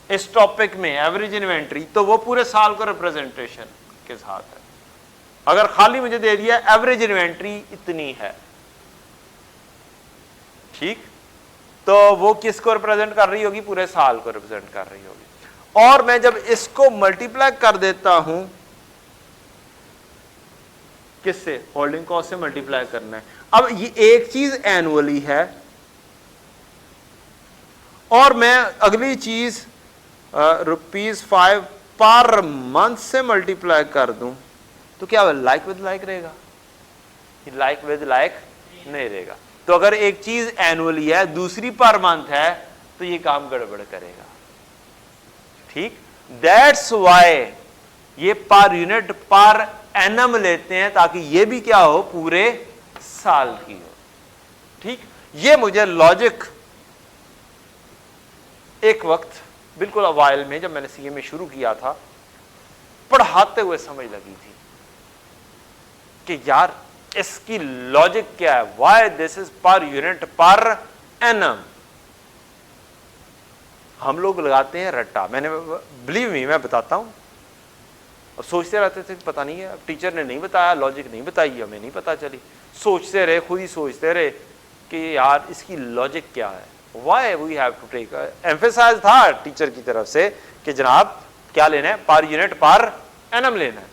इस टॉपिक में एवरेज इन्वेंट्री, तो वो पूरे साल को रिप्रेजेंटेशन के साथ है। अगर खाली मुझे दे दिया एवरेज इन्वेंट्री इतनी है, ठीक, तो वो किसको रिप्रेजेंट कर रही होगी, पूरे साल को रिप्रेजेंट कर रही होगी। और मैं जब इसको मल्टीप्लाई कर देता हूं, किससे, होल्डिंग कॉस्ट से मल्टीप्लाई करना है। अब ये एक चीज एनुअली है और मैं अगली चीज ₹5 पर मंथ से मल्टीप्लाई कर दूं तो क्या लाइक विद लाइक रहेगा, लाइक विद लाइक नहीं रहेगा। तो अगर एक चीज एनुअली है दूसरी पर मंथ है तो ये काम गड़बड़ करेगा, ठीक। दैट्स वाई ये पर यूनिट पर एनम लेते हैं ताकि ये भी क्या हो, पूरे साल की हो, ठीक। ये मुझे लॉजिक एक वक्त बिल्कुल अवाइल में जब मैंने CA में शुरू किया था पढ़ाते हुए समझ लगी थी कि यार इसकी लॉजिक क्या है, वाई दिस इज पर यूनिट पर एनम। हम लोग लगाते हैं रट्टा, मैंने बिलीव मी मैं बताता हूं, और सोचते रहते थे पता नहीं है, अब टीचर ने नहीं बताया, लॉजिक नहीं बताई, हमें नहीं पता चली, सोचते रहे, खुद ही सोचते रहे कि यार इसकी लॉजिक क्या है, why we have to take. Emphasise था टीचर की तरफ से कि जनाब क्या लेना है, पर यूनिट पर एनम लेना है।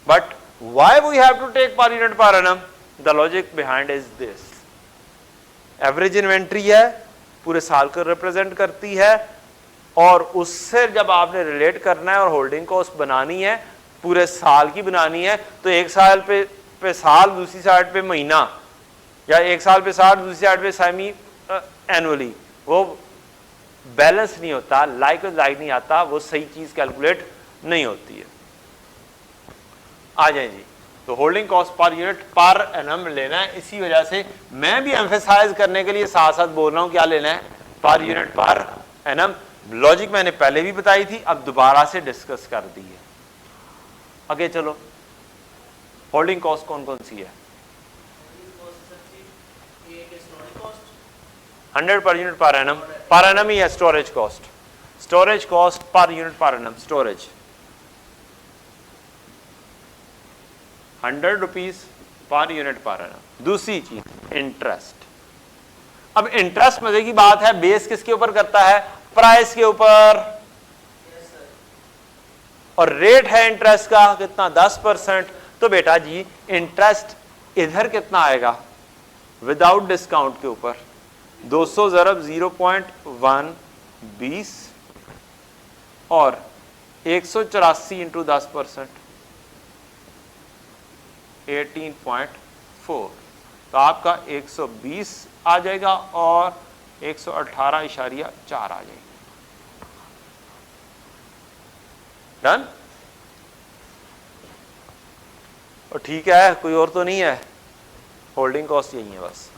But why we have to take per unit per annum, the logic behind is this, average inventory है, पूरे साल को रिप्रेजेंट करती है, और उससे जब आपने रिलेट करना है और होल्डिंग कॉस्ट बनानी है, पूरे साल की बनानी है, तो एक साल पे साल, दूसरी साइड पे महीना, या एक साल पे साल, दूसरी साइड पे सेमी एनुअली, वो बैलेंस नहीं होता, लाइक नहीं आता, वो सही चीज कैलकुलेट नहीं होती है। आ जाए जी, तो holding cost per unit per annum लेना है। इसी वजह से मैं भी एम्फेसाइज करने के लिए साथ साथ बोल रहा हूं क्या लेना है, पर यूनिट पर एनम। लॉजिक मैंने पहले भी बताई थी, अब दोबारा से डिस्कस कर दी है। आगे चलो, होल्डिंग कॉस्ट कौन कौन सी है? 100 पर यूनिट पर एनम ही है। Storage cost per unit per annum, storage 100 rupees per unit per annum. दूसरी चीज इंटरेस्ट। अब इंटरेस्ट मजे की बात है, बेस किसके ऊपर करता है? प्राइस के ऊपर। और रेट है इंटरेस्ट का कितना? 10%। तो बेटा जी इंटरेस्ट इधर कितना आएगा विदाउट डिस्काउंट के ऊपर? 200 ज़रब 0.120 और 184 इंटू 10%, 18.4। तो आपका 120 आ जाएगा और 118.4 आ जाएगी। डन? और ठीक है, कोई और तो नहीं है? होल्डिंग कॉस्ट यही है बस।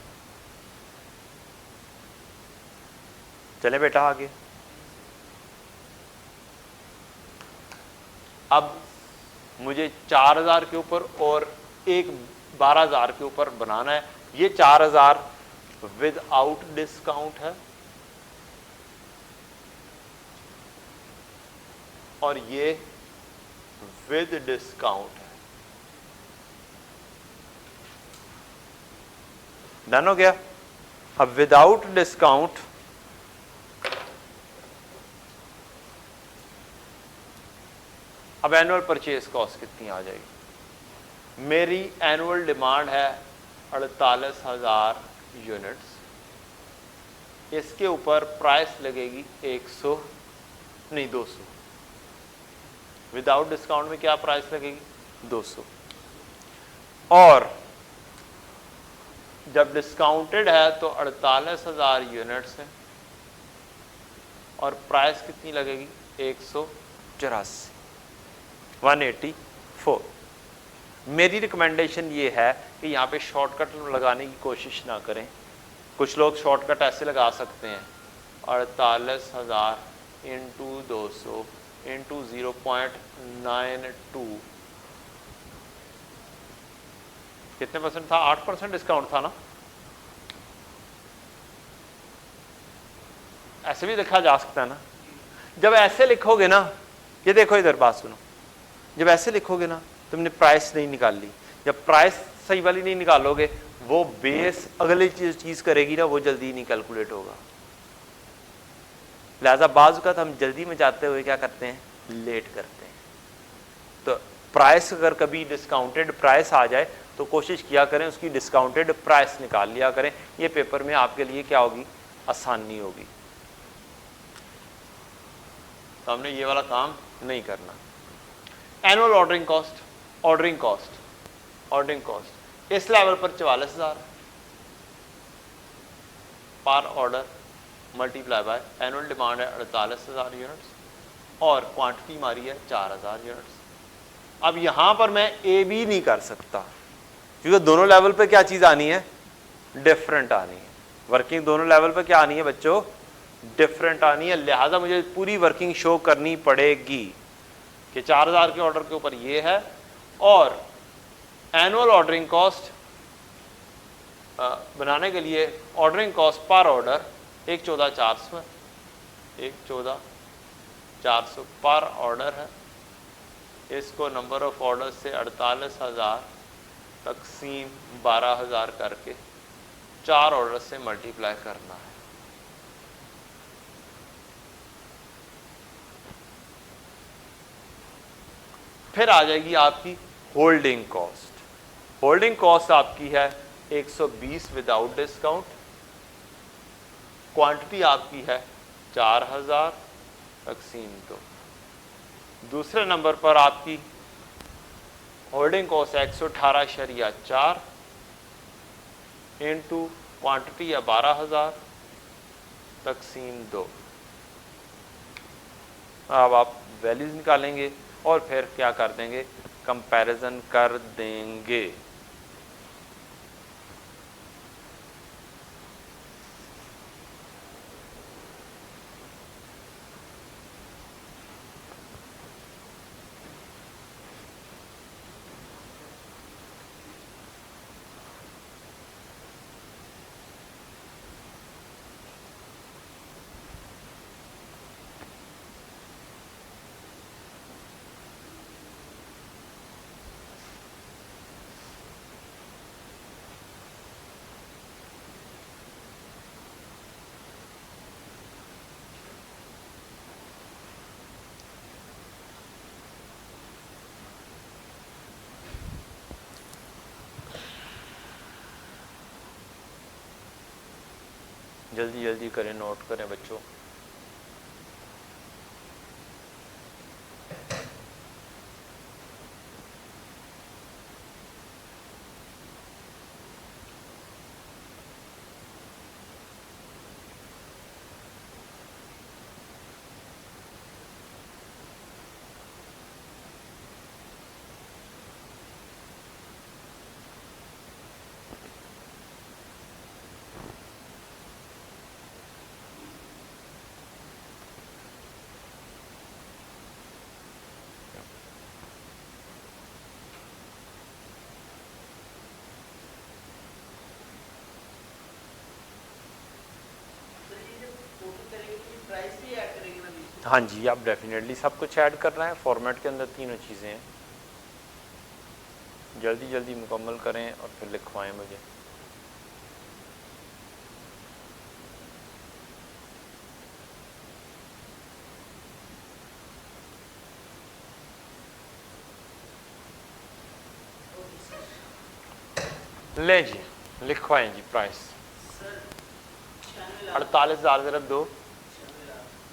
चले बेटा आगे। अब मुझे 4000 के ऊपर और एक 12000 के ऊपर बनाना है। ये 4000 विदाउट डिस्काउंट है और ये विद डिस्काउंट है। डन हो गया? अब विदाउट डिस्काउंट अब एनुअल परचेज कॉस्ट कितनी आ जाएगी? मेरी एनुअल डिमांड है 48,000 यूनिट्स। इसके ऊपर प्राइस लगेगी 200। विदाउट डिस्काउंट में क्या प्राइस लगेगी? 200। और जब डिस्काउंटेड है तो 48,000 यूनिट्स है और प्राइस कितनी लगेगी? 184, 184। मेरी रिकमेंडेशन ये है कि यहाँ पे शॉर्टकट लगाने की कोशिश ना करें। कुछ लोग शॉर्टकट ऐसे लगा सकते हैं, 48,000 इंटू 200 इंटू 0.92। कितने परसेंट था? 8% डिस्काउंट था ना? ऐसे भी देखा जा सकता है ना। जब ऐसे लिखोगे ना, ये देखो इधर बात सुनो, जब ऐसे लिखोगे ना तुमने प्राइस नहीं निकाल ली। जब प्राइस सही वाली नहीं निकालोगे, वो बेस अगली चीज करेगी ना, वो जल्दी नहीं कैलकुलेट होगा। लिहाजा बाज़ का हम जल्दी में जाते हुए क्या करते हैं? लेट करते हैं। तो प्राइस अगर कभी डिस्काउंटेड प्राइस आ जाए तो कोशिश किया करें उसकी डिस्काउंटेड प्राइस निकाल लिया करें। ये पेपर में आपके लिए क्या होगी? आसानी होगी। तो हमने ये वाला काम नहीं करना। एनुअल ऑर्डरिंग कॉस्ट इस लेवल पर 44,000 पर order multiply by annual demand है 48,000 यूनिट्स और क्वांटिटी मारी है 4,000 यूनिट्स। अब यहां पर मैं ए बी नहीं कर सकता क्योंकि दोनों लेवल पे क्या चीज आनी है? डिफरेंट आनी है। वर्किंग दोनों लेवल पे क्या आनी है बच्चों? डिफरेंट आनी है। लिहाजा मुझे पूरी वर्किंग शो करनी पड़ेगी कि 4,000 के ऑर्डर के ऊपर ये है और एनुअल ऑर्डरिंग कॉस्ट बनाने के लिए ऑर्डरिंग कॉस्ट पर ऑर्डर 114,400 114,400 पर ऑर्डर है। इसको नंबर ऑफ ऑर्डर से 48,000 तकसीम 12,000 करके 4 ऑर्डर से मल्टीप्लाई करना है। फिर आ जाएगी आपकी होल्डिंग कॉस्ट। होल्डिंग कॉस्ट आपकी है 120 विदाउट डिस्काउंट क्वांटिटी आपकी है 4000 तकसीम 2। दूसरे नंबर पर आपकी होल्डिंग कॉस्ट 118.4 इंटू क्वांटिटी है 12000 तकसीम 2। अब आप वैल्यूज निकालेंगे और फिर क्या कर देंगे, कंपैरिजन कर देंगे। जल्दी जल्दी करें, नोट करें बच्चों। हाँ जी, आप डेफिनेटली सब कुछ ऐड कर रहे हैं। फॉर्मेट के अंदर तीनों चीज़ें हैं। जल्दी जल्दी मुकम्मल करें और फिर लिखवाएं मुझे। ले जी, लिखवाएं जी प्राइस। 48,000 ज़रब 2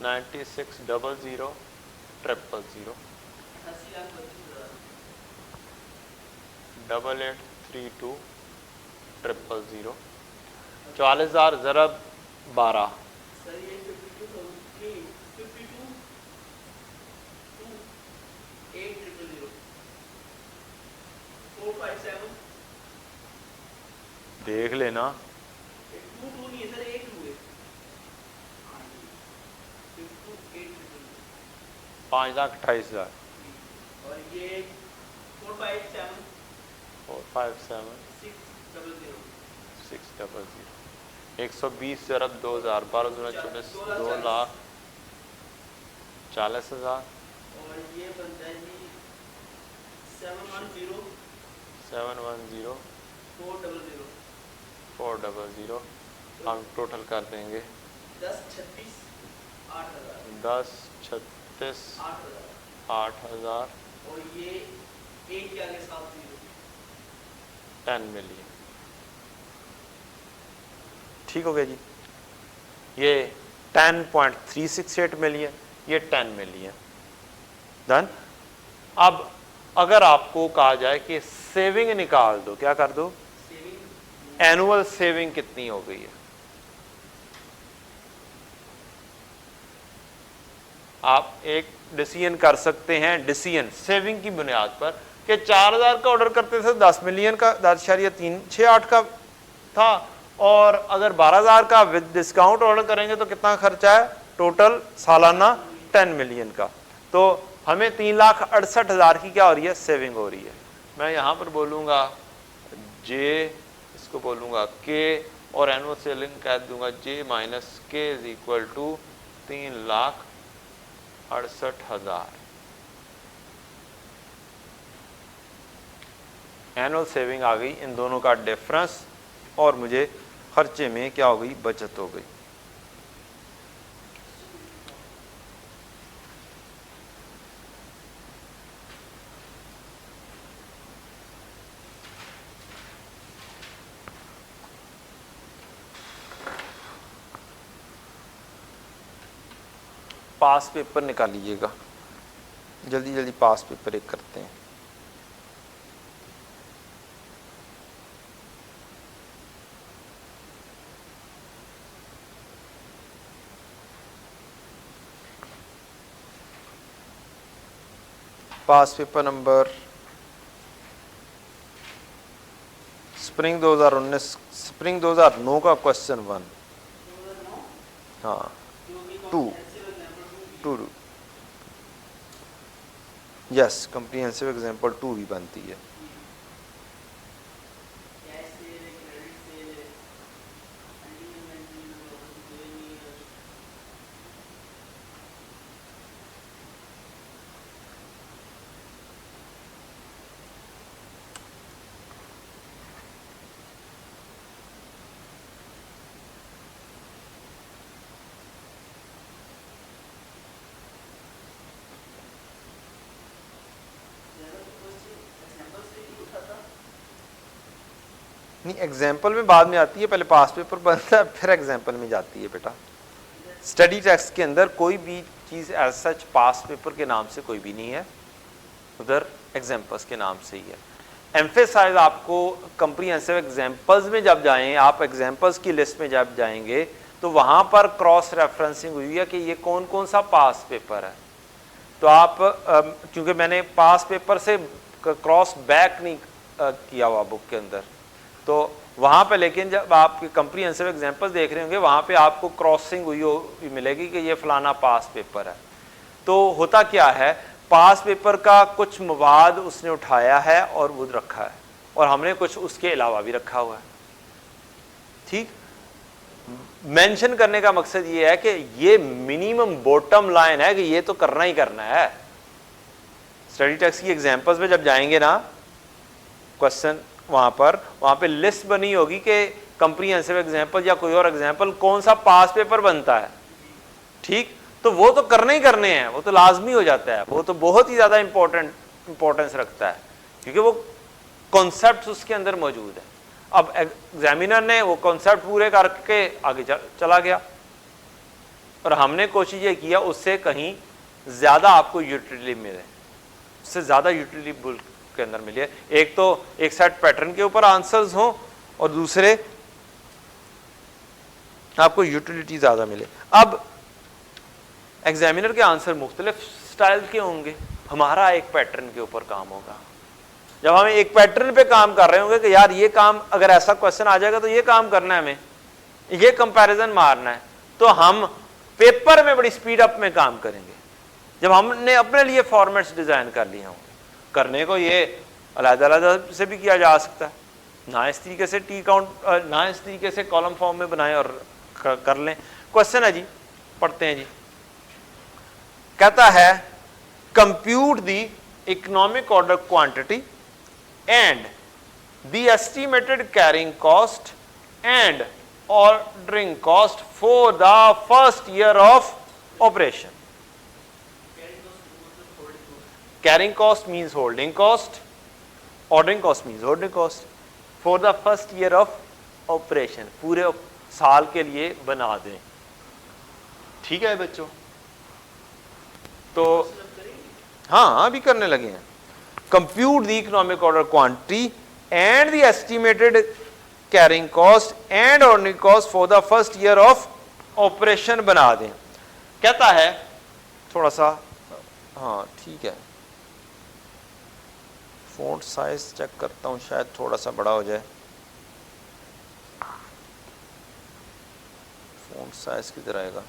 9600 000 8832 000 44,000 ज़रब 12 देख लेना। 5,28,000 और ये 457 600 120 ज़रब 2000 12 दूना 24 2,40,000 और ये बनता है जी 710 400 हम टोटल कर देंगे 10 36 8000 10 36 8,000 और ये एक के आगे 7 जीरो 10 मिलियन। ठीक हो गया जी। ये 10.368 मिलियन, ये 10 मिलियन डन। अब अगर आपको कहा जाए कि सेविंग निकाल दो, क्या कर दो, एनुअल सेविंग कितनी हो गई है। आप एक डिसीजन कर सकते हैं, डिसीजन सेविंग की बुनियाद पर कि 4,000 का ऑर्डर करते थे 10 मिलियन का 10.368 का था, और अगर 12,000 का विद डिस्काउंट ऑर्डर करेंगे तो कितना खर्चा है टोटल सालाना 10 मिलियन का। तो हमें 3,68,000 की क्या हो रही है, सेविंग हो रही है। मैं यहाँ पर बोलूँगा जे, इसको बोलूँगा के, और एनुअल सेविंग कह दूंगा J minus K is equal to 3,68,000। Annual saving आ गई, इन दोनों का डिफरेंस, और मुझे खर्चे में क्या हो गई, बचत हो गई। पास पेपर निकाल लीजिएगा, जल्दी जल्दी पास पेपर एक करते हैं। पास पेपर नंबर स्प्रिंग 2019, स्प्रिंग 2009 का क्वेश्चन 1। हाँ 2 यस, कंप्रीहेंसिव एग्जाम्पल 2 भी बनती है। नहीं, एग्जाम्पल में बाद में आती है, पहले पास पेपर बनता है फिर एग्जाम्पल में जाती है बेटा। स्टडी टेक्स्ट के अंदर कोई भी चीज़ एज सच पास पेपर के नाम से कोई भी नहीं है, उधर एग्जाम्पल्स के नाम से ही है। एम्फेसाइज आपको कंप्रीहेंसिव एग्जाम्पल्स में जब जाएं, आप एग्जाम्पल्स की लिस्ट में जब जाएंगे तो वहाँ पर क्रॉस रेफरेंसिंग हुई है कि ये कौन कौन सा पास पेपर है। तो आप क्योंकि मैंने पास पेपर से क्रॉस बैक नहीं किया हुआ बुक के अंदर, तो वहाँ पे लेकिन जब आप कंप्रीहेंसिव एग्जाम्पल्स देख रहे होंगे वहाँ पे आपको क्रॉसिंग हुई मिलेगी कि ये फलाना पास पेपर है। तो होता क्या है, पास पेपर का कुछ मवाद उसने उठाया है और वो रखा है, और हमने कुछ उसके अलावा भी रखा हुआ है। ठीक, मेंशन करने का मकसद ये है कि ये मिनिमम बॉटम लाइन है कि ये तो करना ही करना है। स्टडी टेक्स्ट की एग्जाम्पल्स में जब जाएंगे ना क्वेश्चन, वहां पे लिस्ट बनी होगी कि कंप्रीहेंसिव एग्जाम्पल या कोई और एग्जाम्पल कौन सा पास पेपर बनता है। ठीक, तो वो तो करने ही करने हैं, वो तो लाजमी हो जाता है, वो तो बहुत ही ज्यादा इंपॉर्टेंस रखता है क्योंकि वो कॉन्सेप्ट उसके अंदर मौजूद है। अब एग्जामिनर ने वो कॉन्सेप्ट पूरे करके आगे चला गया और हमने कोशिश ये किया उससे कहीं ज्यादा आपको यूटिलिटी मिले, उससे ज्यादा यूटिलिटी बुक के अंदर मिले। एक तो एक सेट पैटर्न के ऊपर आंसर्स हों और दूसरे आपको यूटिलिटी ज्यादा मिले। अब एग्जामिनर के आंसर मुख्तलिफ स्टाइल के होंगे, हमारा एक पैटर्न के ऊपर काम होगा। जब हम एक पैटर्न पे काम कर रहे होंगे कि यार ये काम अगर ऐसा क्वेश्चन आ जाएगा तो ये काम करना है, हमें ये कंपैरिजन मारना है, तो हम पेपर में बड़ी स्पीड अप में काम करेंगे। जब हमने अपने लिए फॉर्मेट्स डिजाइन कर लिए होंगे, करने को ये अलग-अलग से भी किया जा सकता है, ना इस तरीके से टी काउंट, ना इस तरीके से कॉलम फॉर्म में बनाएं और कर लें। क्वेश्चन है जी, पढ़ते हैं जी। कहता है compute the economic order quantity and the estimated carrying cost and ordering cost for the first year of operation. Carrying cost means holding cost, ordering cost means holding cost for the first year of operation, पूरे साल के लिए बना दें। ठीक है बच्चों, तो हाँ अभी करने लगे हैं। Compute the economic order quantity and the estimated carrying cost and ordering cost for the first year of operation बना दें। कहता है थोड़ा सा, हाँ ठीक है, फॉन्ट साइज चेक करता हूँ, शायद थोड़ा सा बड़ा हो जाए। फॉन्ट साइज किधर आएगा?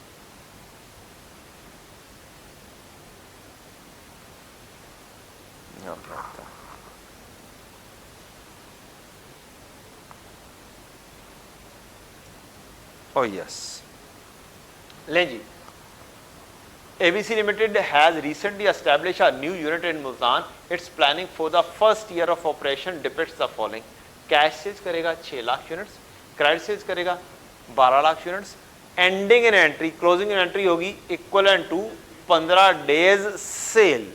यहाँ पर आता है। Oh yes, लें जी। ABC Limited has recently established a new unit in Multan. Its planning for the first year of operation depicts the following. Cash sales करेगा 6 लाख यूनिट्स, क्रेडिट सेल्स करेगा 12 lakh units, ending in entry, closing in entry होगी equivalent to 15 days sale.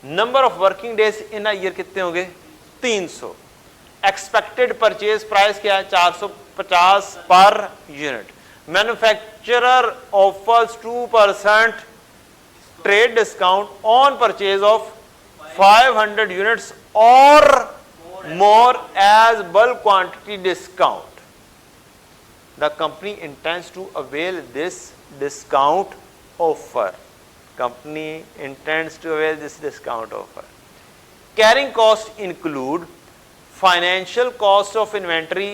Number of working days in a year कितने होंगे? 300। एक्सपेक्टेड परचेज प्राइस क्या है? 450 per unit. Manufacturer offers 2% trade discount on purchase of 500 units और more as bulk quantity discount. The company intends to avail this discount offer. Company intends to avail this discount offer. Carrying cost include financial cost of inventory,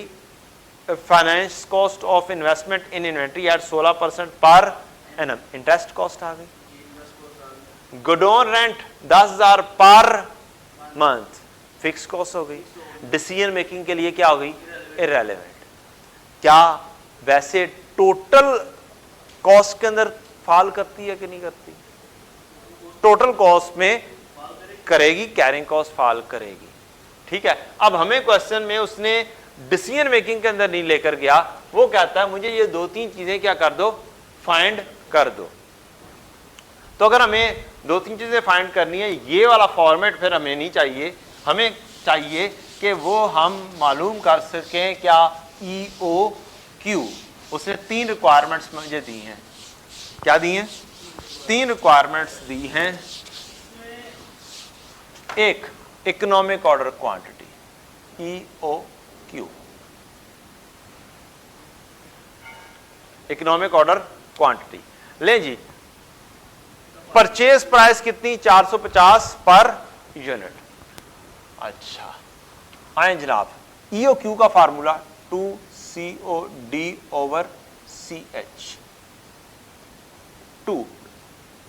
finance cost of investment in inventory at 16% per annum. Interest cost आ गई. Godown rent 10,000 पर month. फिक्स कॉस्ट हो गई. डिसीजन मेकिंग के लिए क्या हो गई? इररेलेवेंट. क्या वैसे टोटल कॉस्ट के अंदर फॉल करती है कि नहीं करती? टोटल कॉस्ट में करेगी, कैरिंग कॉस्ट फॉल करेगी. ठीक है. अब हमें क्वेश्चन में उसने डिसीजन मेकिंग के अंदर नहीं लेकर गया, वो कहता है मुझे ये 2-3 चीजें क्या कर दो, फाइंड कर दो. तो अगर हमें 2-3 चीजें फाइंड करनी है, ये वाला फॉर्मेट फिर हमें नहीं चाहिए. हमें चाहिए कि वो हम मालूम कर सकें क्या EOQ. उसने 3 रिक्वायरमेंट्स मुझे दी हैं. क्या दी हैं? 3 रिक्वायरमेंट्स दी हैं. एक, economic order quantity EOQ, economic order quantity. ले जी, परचेज प्राइस कितनी? 450 पर यूनिट. अच्छा, आए जनाब. EOQ का फार्मूला 2COD/CH. 2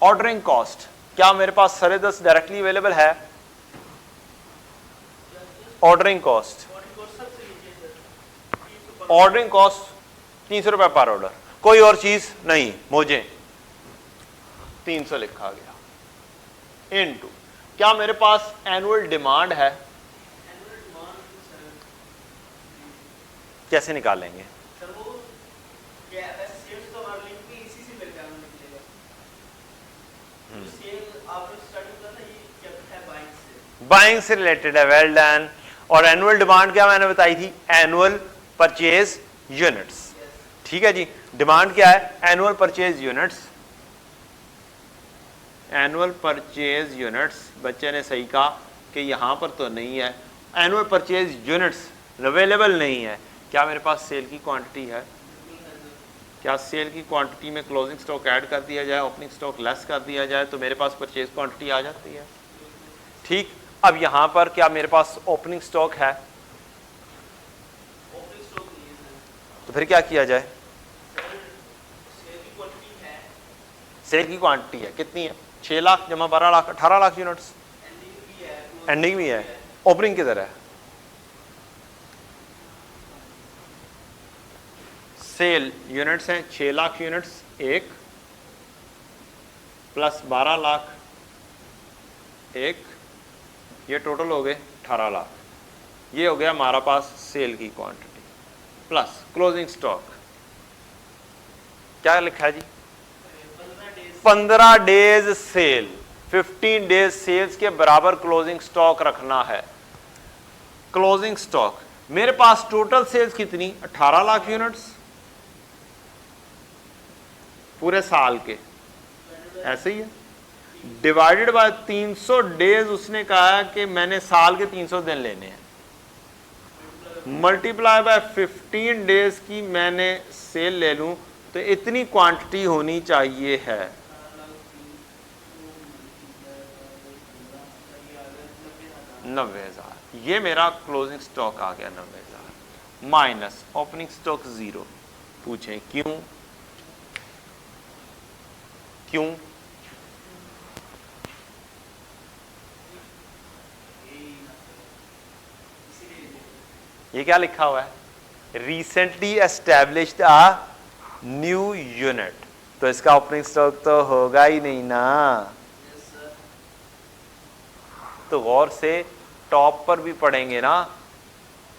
ordering cost. क्या मेरे पास सरे 10 डायरेक्टली अवेलेबल है? ऑर्डरिंग कॉस्ट, ऑर्डरिंग कॉस्ट 300 रुपए पर ऑर्डर. कोई और चीज नहीं, मुझे 300 लिखा गया. इनटू क्या मेरे पास एनुअल डिमांड है? कैसे निकालेंगे? बाइंग से रिलेटेड है. Well done. और एनुअल डिमांड क्या मैंने बताई थी? Annual purchase units. ठीक है जी. डिमांड क्या है? Annual purchase units. Annual purchase units. बच्चे ने सही कहा कि यहां पर तो नहीं है. एनुअल परचेज यूनिट्स अवेलेबल नहीं है. क्या मेरे पास सेल की क्वांटिटी है? क्या सेल की क्वांटिटी में क्लोजिंग स्टॉक ऐड कर दिया जाए, ओपनिंग स्टॉक लेस कर दिया जाए तो मेरे पास परचेज क्वांटिटी आ जाती है. ठीक. अब यहां पर क्या मेरे पास ओपनिंग स्टॉक है? तो फिर क्या किया जाए? सेल की क्वांटिटी है. कितनी है? 6 लाख जमा 12 लाख 18 लाख यूनिट्स. एंडिंग भी है. ओपनिंग किधर है? सेल यूनिट्स हैं 6 लाख यूनिट्स, 1 प्लस 12 लाख 1, ये टोटल हो गए 18 लाख. ये हो गया हमारा पास सेल की क्वांटिटी प्लस क्लोजिंग स्टॉक. क्या लिखा है जी? 15 डेज सेल, 15 डेज सेल्स के बराबर क्लोजिंग स्टॉक रखना है. क्लोजिंग स्टॉक मेरे पास टोटल सेल्स कितनी? 18 लाख यूनिट्स पूरे साल के. ऐसे ही है. Divided by 300 days. उसने कहा कि मैंने साल के 300 दिन लेने हैं. मल्टीप्लाई बाय 15 डेज की मैंने सेल ले लूं तो इतनी क्वांटिटी होनी चाहिए है. $90,000. ये मेरा क्लोजिंग स्टॉक आ गया 90,000 माइनस ओपनिंग स्टॉक 0. पूछें क्यों? क्यों? ये क्या लिखा हुआ है? Recently established a new unit. तो इसका ओपनिंग स्टॉक तो होगा ही नहीं ना. तो गौर से टॉप पर भी पढ़ेंगे ना.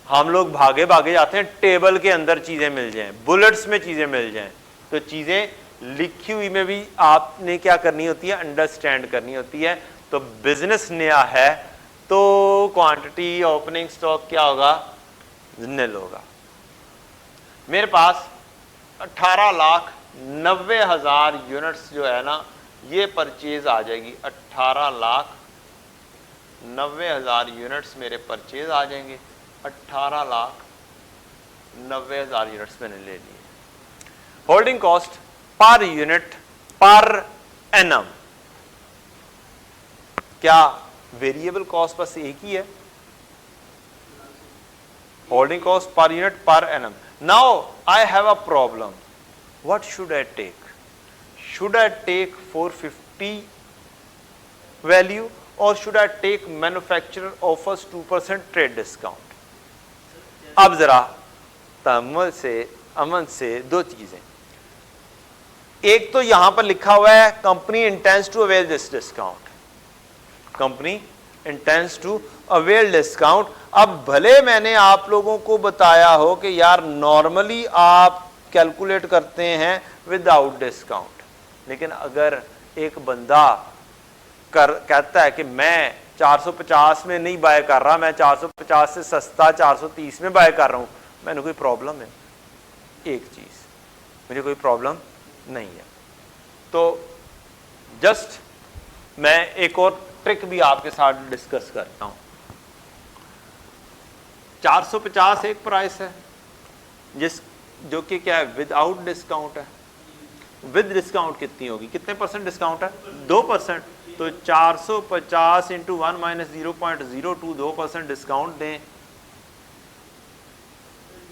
हम लोग भागे भागे जाते हैं टेबल के अंदर चीजें मिल जाएं, बुलेट्स में चीजें मिल जाएं. तो चीजें लिखी हुई में भी आपने क्या करनी होती है? अंडरस्टैंड करनी होती है. तो बिजनेस नया है तो क्वांटिटी ओपनिंग स्टॉक क्या होगा? निल होगा. मेरे पास 18,90,000 यूनिट्स जो है ना, ये परचेज आ जाएगी। 18,90,000 यूनिट्स मेरे परचेज आ जाएंगे। 18,90,000 यूनिट्स मैंने ले लिए। Holding cost per unit per annum, क्या वेरिएबल कॉस्ट बस एक ही है? Holding cost per unit per annum. Now I have a problem, what should I take? Should I take 450 value और should I take manufacturer offers 2% trade discount? अब जरा अमन से दो चीजें। एक तो यहां पर लिखा हुआ है company intends to avail this discount, company intends to avail discount. अब भले मैंने आप लोगों को बताया हो कि यार नॉर्मली आप कैलकुलेट करते हैं विदाउट डिस्काउंट, लेकिन अगर एक बंदा कहता है कि मैं 450 में नहीं बाय कर रहा, मैं 450 से सस्ता 430 में बाय कर रहा हूं, मैंने कोई प्रॉब्लम है? एक चीज, मुझे कोई प्रॉब्लम नहीं है। तो जस्ट मैं एक और ट्रिक भी आपके साथ डिस्कस करता हूं। 450 एक प्राइस है जो कि क्या है, विदाउट डिस्काउंट है। विद डिस्काउंट कितनी होगी, कितने परसेंट डिस्काउंट है? 2%। तो 450 इंटू 1 माइनस 0.02, 2% डिस्काउंट दें,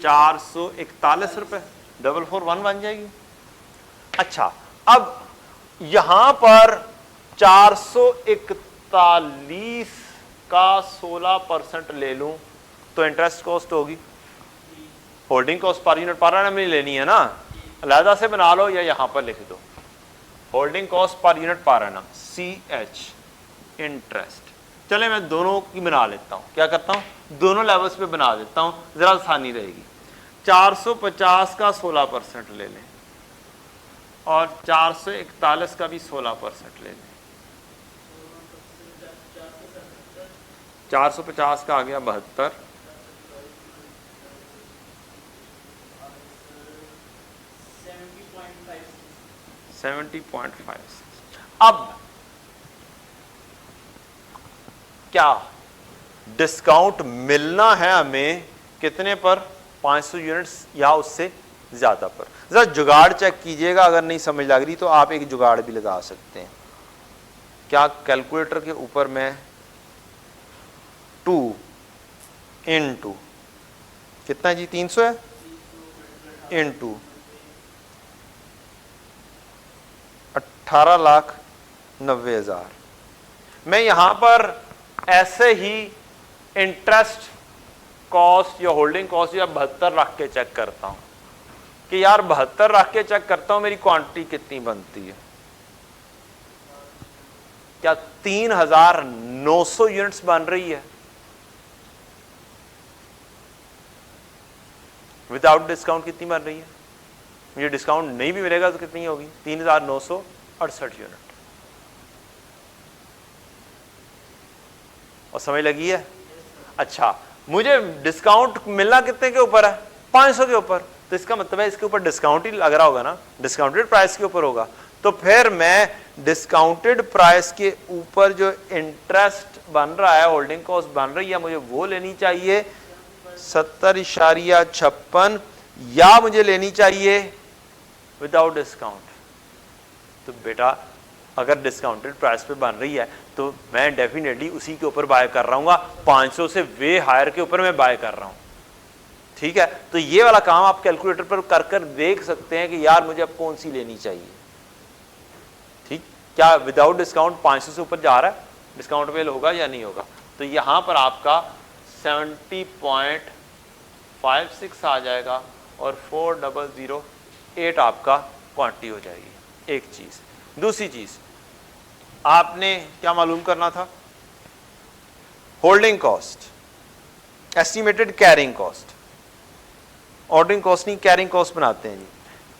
441 रुपए, 441 बन जाएगी। अच्छा, अब यहां पर 441 का 16% ले लूं तो इंटरेस्ट कॉस्ट होगी, holding cost per unit per annum नहीं लेनी है ना, अलहदा से बना लो या यहां पर लिख दो, holding cost per unit per annum CH interest. चले मैं दोनों की बना लेता हूं, क्या करता हूं, दोनों लेवल्स पे बना देता हूं, जरा आसानी रहेगी। 450 का 16% ले लें और 441 का भी 16% ले लें। 450 का आ गया 72, 70.56। अब क्या डिस्काउंट मिलना है हमें कितने पर? 500 यूनिट्स या उससे ज्यादा पर। जरा जुगाड़ चेक कीजिएगा, अगर नहीं समझ लग रही तो आप एक जुगाड़ भी लगा सकते हैं। क्या कैलकुलेटर के ऊपर मैं 2 इंटू कितना जी, 300 है, इंटू 18,90,000, मैं यहां पर ऐसे ही इंटरेस्ट कॉस्ट या होल्डिंग कॉस्ट या 72 रख के चेक करता हूं कि यार 72 रख के चेक करता हूं मेरी क्वांटिटी कितनी बनती है। क्या 3,900 यूनिट्स बन रही है? विदाउट डिस्काउंट कितनी बन रही है? मुझे डिस्काउंट नहीं भी मिलेगा तो कितनी होगी? 3,968 यूनिट। और समझ लगी है? अच्छा, मुझे डिस्काउंट मिलना कितने के ऊपर है? 500 के ऊपर। तो इसका मतलब है इसके ऊपर डिस्काउंट ही लग रहा होगा ना, डिस्काउंटेड प्राइस के ऊपर होगा। तो फिर मैं डिस्काउंटेड प्राइस के ऊपर जो इंटरेस्ट बन रहा है, होल्डिंग कॉस्ट बन रही है, मुझे वो लेनी चाहिए 70.56, या मुझे लेनी चाहिए विदाउट डिस्काउंट। तो बेटा अगर डिस्काउंटेड प्राइस पे बन रही है तो मैं डेफिनेटली उसी के ऊपर बाय कर रहा हूँ, 500 से वे हायर के ऊपर मैं बाय कर रहा हूँ। ठीक है, तो ये वाला काम आप कैलकुलेटर पर कर कर देख सकते हैं कि यार मुझे अब कौन सी लेनी चाहिए। ठीक, क्या विदाउट डिस्काउंट 500 से ऊपर जा रहा है, डिस्काउंट अवेल होगा या नहीं होगा? तो यहां पर आपका 70.56 आ जाएगा और 4008 आपका क्वांटिटी हो जाएगी। एक चीज। दूसरी चीज आपने क्या मालूम करना था? Holding cost, estimated carrying cost. Ordering cost नहीं, कैरिंग कॉस्ट बनाते हैं जी।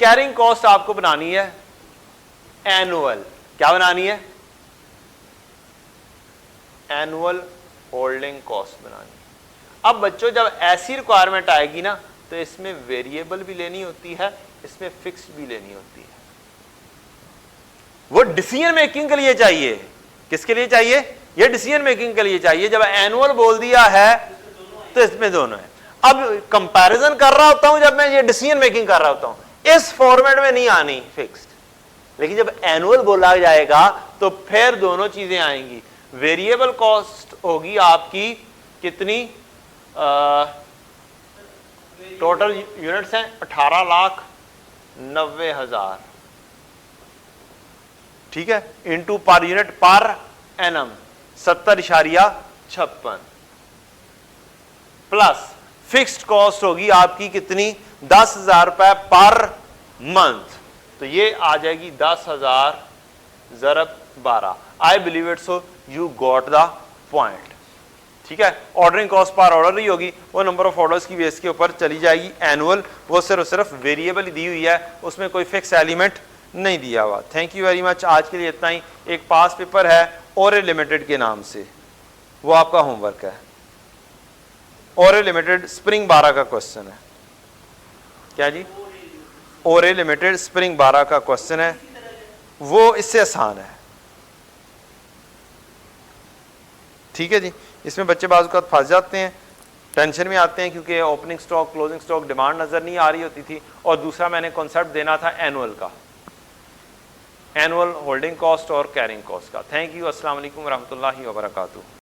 कैरिंग कॉस्ट आपको बनानी है एनुअल। क्या बनानी है? एनुअल होल्डिंग कॉस्ट बनानी है। अब बच्चों जब ऐसी रिक्वायरमेंट आएगी ना तो इसमें वेरिएबल भी लेनी होती है, इसमें फिक्स्ड भी लेनी होती है। वो डिसीजन मेकिंग के लिए चाहिए। किसके लिए चाहिए? ये डिसीजन मेकिंग के लिए चाहिए। जब एनुअल बोल दिया है तो इसमें दोनों है। अब कंपैरिजन कर रहा होता हूं जब मैं ये डिसीजन मेकिंग कर रहा होता हूं, इस फॉर्मेट में नहीं आनी फिक्स्ड, लेकिन जब एनुअल बोला जाएगा तो फिर दोनों चीजें आएंगी। वेरिएबल कॉस्ट होगी आपकी कितनी, टोटल यूनिट्स हैं 18,90,000, ठीक है, इनटू पर unit per annum 70.56 plus fixed cost होगी आपकी कितनी, 10,000 रुपए पर मंथ। तो ये आ जाएगी 10,000 ज़रब 12। I believe it so you got the point, ठीक है। ऑर्डरिंग कॉस्ट पर ऑर्डर ही होगी, वो नंबर ऑफ ऑर्डर्स की बेस के ऊपर चली जाएगी। एनुअल वो सिर्फ वेरिएबल दी हुई है, उसमें कोई फिक्स एलिमेंट नहीं दिया हुआ। Thank you very much. आज के लिए इतना ही। एक पास पेपर है ओरे लिमिटेड के नाम से, वो आपका होमवर्क है। ओरे लिमिटेड स्प्रिंग 12 का क्वेश्चन है। क्या जी? ओरे लिमिटेड स्प्रिंग 12 का क्वेश्चन है, वो इससे आसान है, ठीक है जी। इसमें बच्चे बाज़ औक़ात फंस जाते हैं, टेंशन में आते हैं, क्योंकि opening stock closing stock demand नज़र नहीं आ रही होती थी। और दूसरा मैंने कॉन्सेप्ट देना था एनुअल का, एनुअल होल्डिंग कॉस्ट और कैरिंग कॉस्ट का। Thank you. अस्सलाम वालेकुम रहमतुल्लाहि व बरकातुहू।